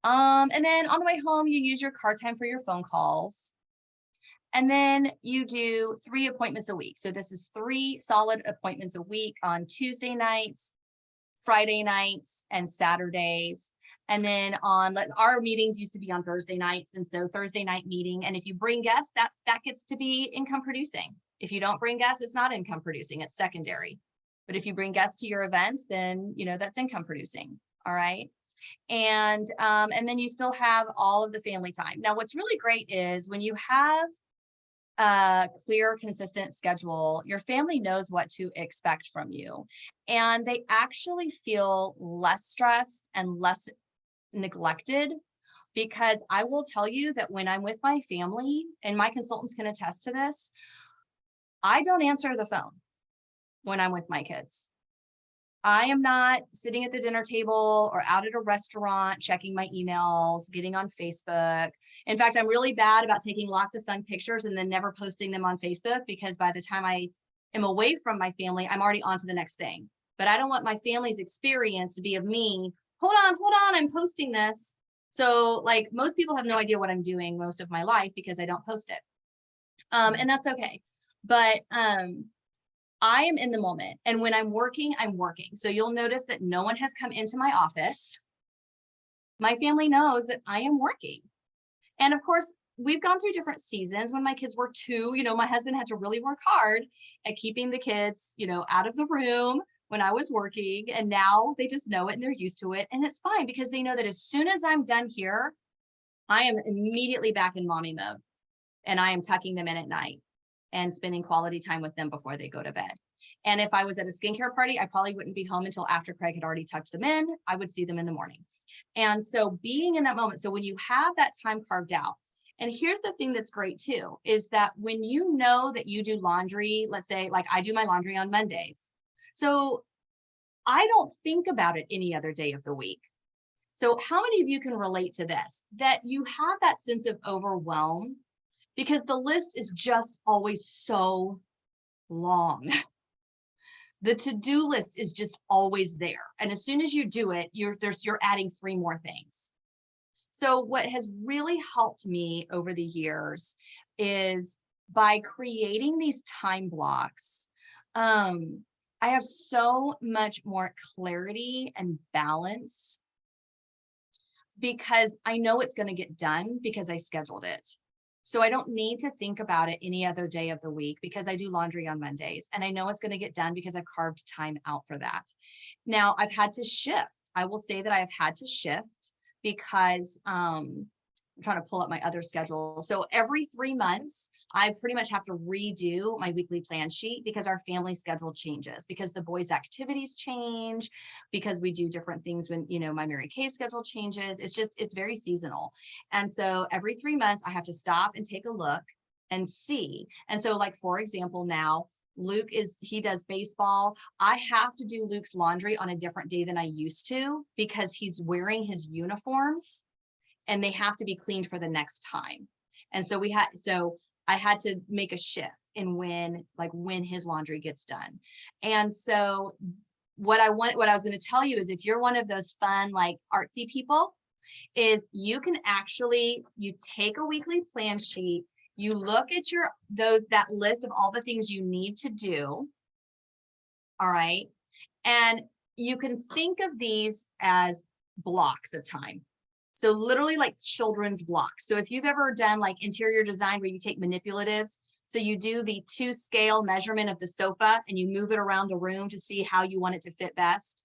And then on the way home, you use your car time for your phone calls. And then you do 3 appointments a week. So this is 3 solid appointments a week on Tuesday nights, Friday nights, and Saturdays. And then on our meetings used to be on Thursday nights. And so Thursday night meeting. And if you bring guests, that gets to be income producing. If you don't bring guests, it's not income producing, it's secondary. But if you bring guests to your events, then, you know, that's income producing. All right. And then you still have all of the family time. Now, what's really great is when you have a clear, consistent schedule, your family knows what to expect from you. And they actually feel less stressed and less neglected, because I will tell you that when I'm with my family, and my consultants can attest to this, I don't answer the phone when I'm with my kids. I am not sitting at the dinner table or out at a restaurant, checking my emails, getting on Facebook. In fact, I'm really bad about taking lots of fun pictures and then never posting them on Facebook, because by the time I am away from my family, I'm already on to the next thing. But I don't want my family's experience to be of me, hold on, I'm posting this. So like most people have no idea what I'm doing most of my life because I don't post it. And that's okay. But I am in the moment, and when I'm working, I'm working. So you'll notice that no one has come into my office. My family knows that I am working. And of course, we've gone through different seasons. When my kids were 2, my husband had to really work hard at keeping the kids, out of the room when I was working. And now they just know it and they're used to it. And it's fine, because they know that as soon as I'm done here, I am immediately back in mommy mode, and I am tucking them in at night and spending quality time with them before they go to bed. And if I was at a skincare party, I probably wouldn't be home until after Craig had already tucked them in. I would see them in the morning. And so being in that moment, so when you have that time carved out, and here's the thing that's great too, is that when you know that you do laundry, let's say like I do my laundry on Mondays. So I don't think about it any other day of the week. So how many of you can relate to this, that you have that sense of overwhelm because the list is just always so long? The to-do list is just always there. And as soon as you do it, you're adding 3 more things. So what has really helped me over the years is by creating these time blocks, I have so much more clarity and balance, because I know it's going to get done because I scheduled it. So I don't need to think about it any other day of the week, because I do laundry on Mondays and I know it's going to get done because I've carved time out for that. Now I've had to shift. I will say that I have had to shift because I'm trying to pull up my other schedule. So every 3 months, I pretty much have to redo my weekly plan sheet, because our family schedule changes, because the boys' activities change, because we do different things when, my Mary Kay schedule changes. It's very seasonal. And so every 3 months, I have to stop and take a look and see. And so like, for example, now Luke he does baseball. I have to do Luke's laundry on a different day than I used to, because he's wearing his uniforms and they have to be cleaned for the next time. And so I had to make a shift in when his laundry gets done. And so what I was going to tell you is, if you're one of those fun, like artsy people, is you can actually, you take a weekly plan sheet, you look at that list of all the things you need to do. All right. And you can think of these as blocks of time. So literally like children's blocks. So if you've ever done like interior design where you take manipulatives, so you do the 2-scale measurement of the sofa and you move it around the room to see how you want it to fit best.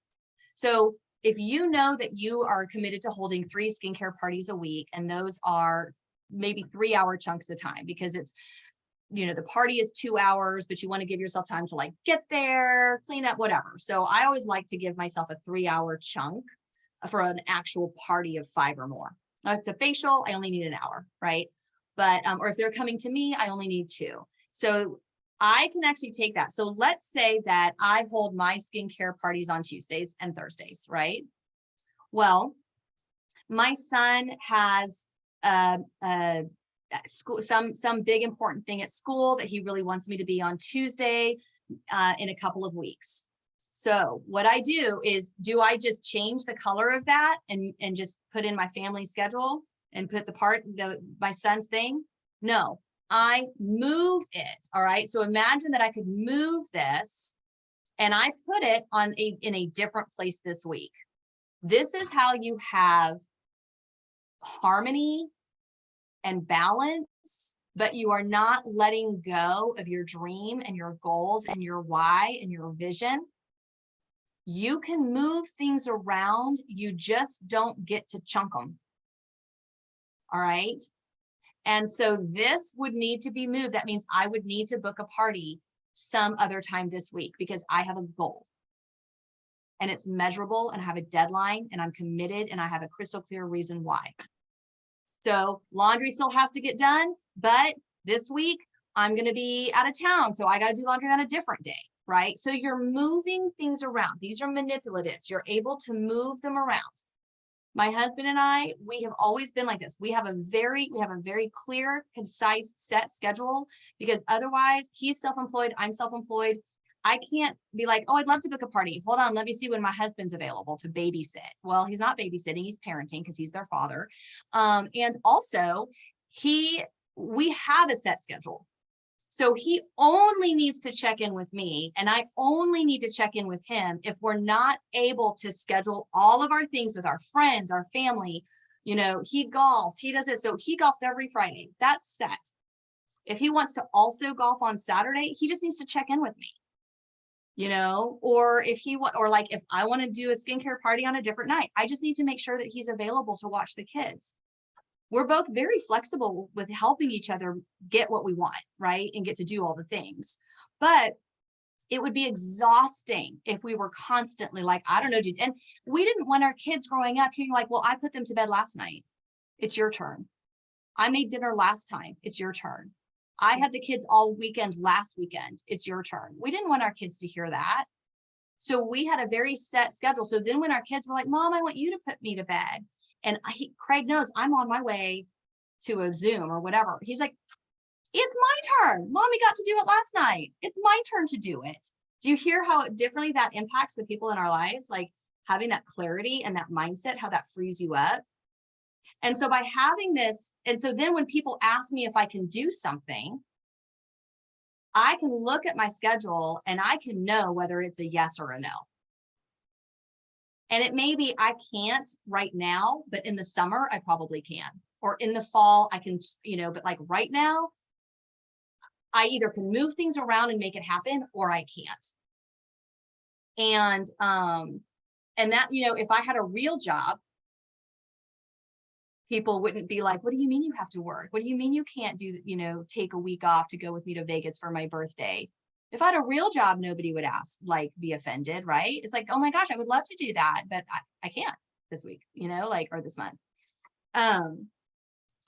So if you know that you are committed to holding 3 skincare parties a week, and those are maybe 3-hour chunks of time, because it's, the party is 2 hours, but you want to give yourself time to like get there, clean up, whatever. So I always like to give myself a 3-hour chunk for an actual party of 5 or more. If it's a facial, I only need an hour, right? But, or if they're coming to me, I only need 2. So I can actually take that. So let's say that I hold my skincare parties on Tuesdays and Thursdays, right? Well, my son has school, some big important thing at school that he really wants me to be on Tuesday in a couple of weeks. So what I do is, do I just change the color of that and just put in my family schedule and put my son's thing? No, I move it. All right. So imagine that I could move this and I put it in a different place this week. This is how you have harmony and balance, but you are not letting go of your dream and your goals and your why and your vision. You can move things around. You just don't get to chunk them. All right. And so this would need to be moved. That means I would need to book a party some other time this week because I have a goal. and it's measurable and I have a deadline and I'm committed and I have a crystal clear reason why. So laundry still has to get done, but this week I'm going to be out of town. So I got to do laundry on a different day, right? So you're moving things around. These are manipulatives. You're able to move them around. My husband and I, we have always been like this. We have a very clear, concise, set schedule, because otherwise he's self-employed, I'm self-employed. I can't be like, oh, I'd love to book a party. Hold on, let me see when my husband's available to babysit. Well, he's not babysitting, he's parenting because he's their father. And also we have a set schedule. So he only needs to check in with me, and I only need to check in with him if we're not able to schedule all of our things with our friends, our family. You know, he golfs, he does it. So he golfs every Friday. That's set. If he wants to also golf on Saturday, he just needs to check in with me. You know, or if I want to do a skincare party on a different night, I just need to make sure that he's available to watch the kids. We're both very flexible with helping each other get what we want, right? And get to do all the things. But it would be exhausting if we were constantly like, I don't know, dude. And we didn't want our kids growing up hearing like, well, I put them to bed last night. It's your turn. I made dinner last time. It's your turn. I had the kids all weekend last weekend. It's your turn. We didn't want our kids to hear that. So we had a very set schedule. So then when our kids were like, Mom, I want you to put me to bed. And Craig knows I'm on my way to a Zoom or whatever. He's like, it's my turn. Mommy got to do it last night. It's my turn to do it. Do you hear how differently that impacts the people in our lives? Like having that clarity and that mindset, how that frees you up. And so by having this, and so then when people ask me if I can do something, I can look at my schedule and I can know whether it's a yes or a no. And it may be I can't right now, but in the summer, I probably can. Or in the fall, I can, you know, but like right now, I either can move things around and make it happen, or I can't. And that, you know, if I had a real job, people wouldn't be like, what do you mean you have to work? What do you mean you can't do, you know, take a week off to go with me to Vegas for my birthday? If I had a real job, nobody would ask, like, be offended, right? It's like, oh my gosh, I would love to do that, but I can't this week, you know, like, or this month.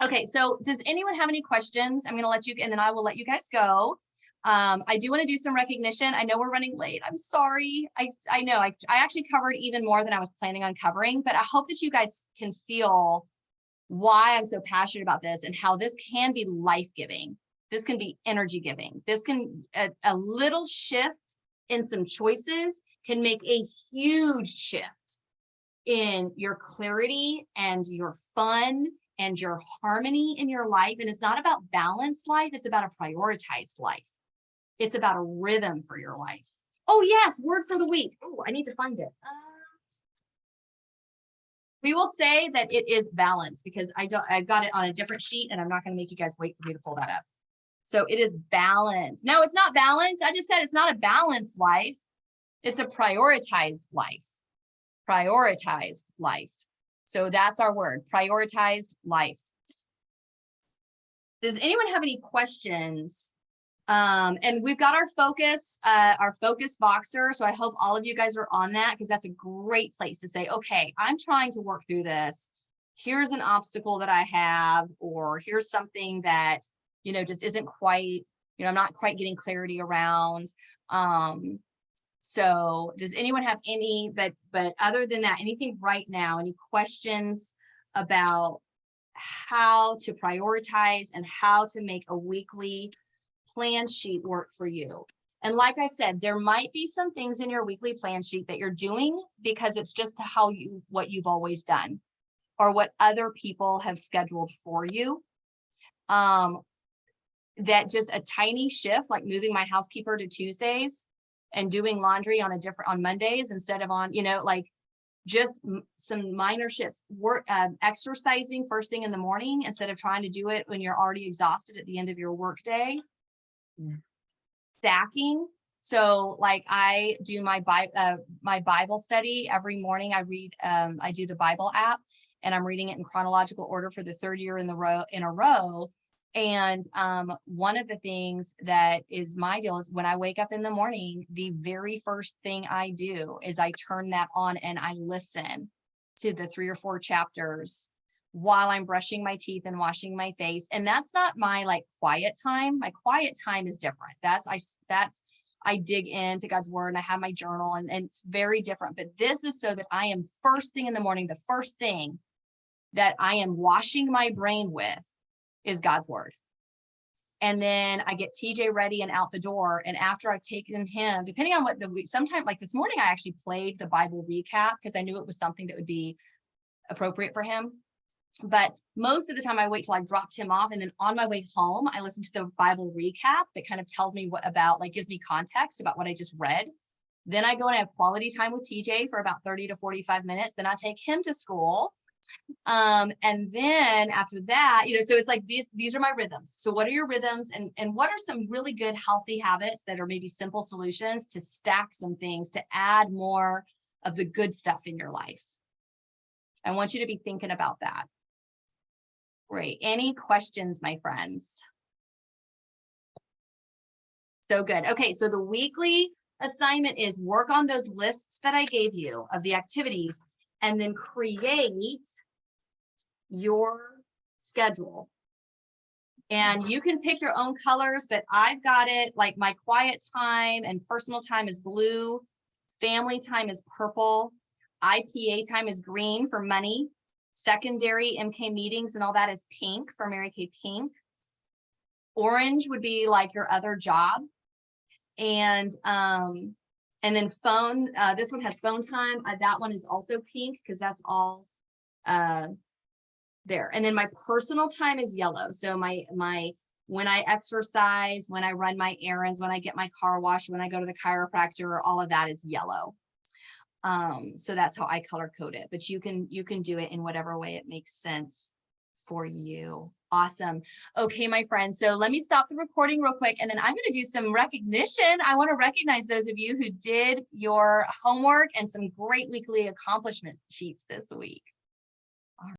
Okay, so does anyone have any questions? I'm going to let you, and then I will let you guys go. I do want to do some recognition. I know we're running late. I'm sorry. I know I actually covered even more than I was planning on covering, but I hope that you guys can feel why I'm so passionate about this and how this can be life-giving. This can be energy giving. This can, a little shift in some choices can make a huge shift in your clarity and your fun and your harmony in your life. And it's not about balanced life. It's about a prioritized life. It's about a rhythm for your life. Oh yes, word for the week. Oh, I need to find it. We will say that it is balance because I've got it on a different sheet and I'm not going to make you guys wait for me to pull that up. So it is balance. No, it's not balance. I just said it's not a balanced life. It's a prioritized life. Prioritized life. So that's our word, prioritized life. Does anyone have any questions? And we've got our focus Voxer. So I hope all of you guys are on that because that's a great place to say, okay, I'm trying to work through this. Here's an obstacle that I have, or here's something that, you know, just isn't quite, you know, I'm not quite getting clarity around. So does anyone have any, but other than that, anything right now, any questions about how to prioritize and how to make a weekly plan sheet work for you? And like I said, there might be some things in your weekly plan sheet that you're doing because it's just what you've always done or what other people have scheduled for you. That just a tiny shift, like moving my housekeeper to Tuesdays and doing laundry on Mondays instead of on, you know, like just some minor shifts, exercising first thing in the morning instead of trying to do it when you're already exhausted at the end of your workday. Stacking. So like I do my Bible study every morning. I read, I do the Bible app and I'm reading it in chronological order for the third year in a row. And one of the things that is my deal is when I wake up in the morning, the very first thing I do is I turn that on and I listen to the 3 or 4 chapters while I'm brushing my teeth and washing my face. And that's not my like quiet time. My quiet time is different. I dig into God's word and I have my journal and it's very different. But this is so that I am first thing in the morning, the first thing that I am washing my brain with is God's word. And then I get TJ ready and out the door. And after I've taken him, depending on what the week, sometimes like this morning, I actually played the Bible recap because I knew it was something that would be appropriate for him. But most of the time I wait till I dropped him off. And then on my way home, I listen to the Bible recap that kind of tells me what about, like gives me context about what I just read. Then I go and have quality time with TJ for about 30 to 45 minutes. Then I take him to school. And then after that, so it's like these are my rhythms. So what are your rhythms and what are some really good healthy habits that are maybe simple solutions to stack some things to add more of the good stuff in your life? I want you to be thinking about that. Great. Any questions, my friends? So good. Okay, so the weekly assignment is work on those lists that I gave you of the activities and then create your schedule. And you can pick your own colors, but I've got it like my quiet time and personal time is blue, family time is purple, IPA time is green for money, secondary MK meetings and all that is pink for Mary Kay Pink. Orange would be like your other job. And then phone, this one has phone time. That one is also pink because that's all there. And then my personal time is yellow. So when I exercise, when I run my errands, when I get my car washed, when I go to the chiropractor, all of that is yellow. So that's how I color code it, but you can do it in whatever way it makes sense for you. Awesome. Okay, my friends. So let me stop the recording real quick and then I'm going to do some recognition. I want to recognize those of you who did your homework and some great weekly accomplishment sheets this week.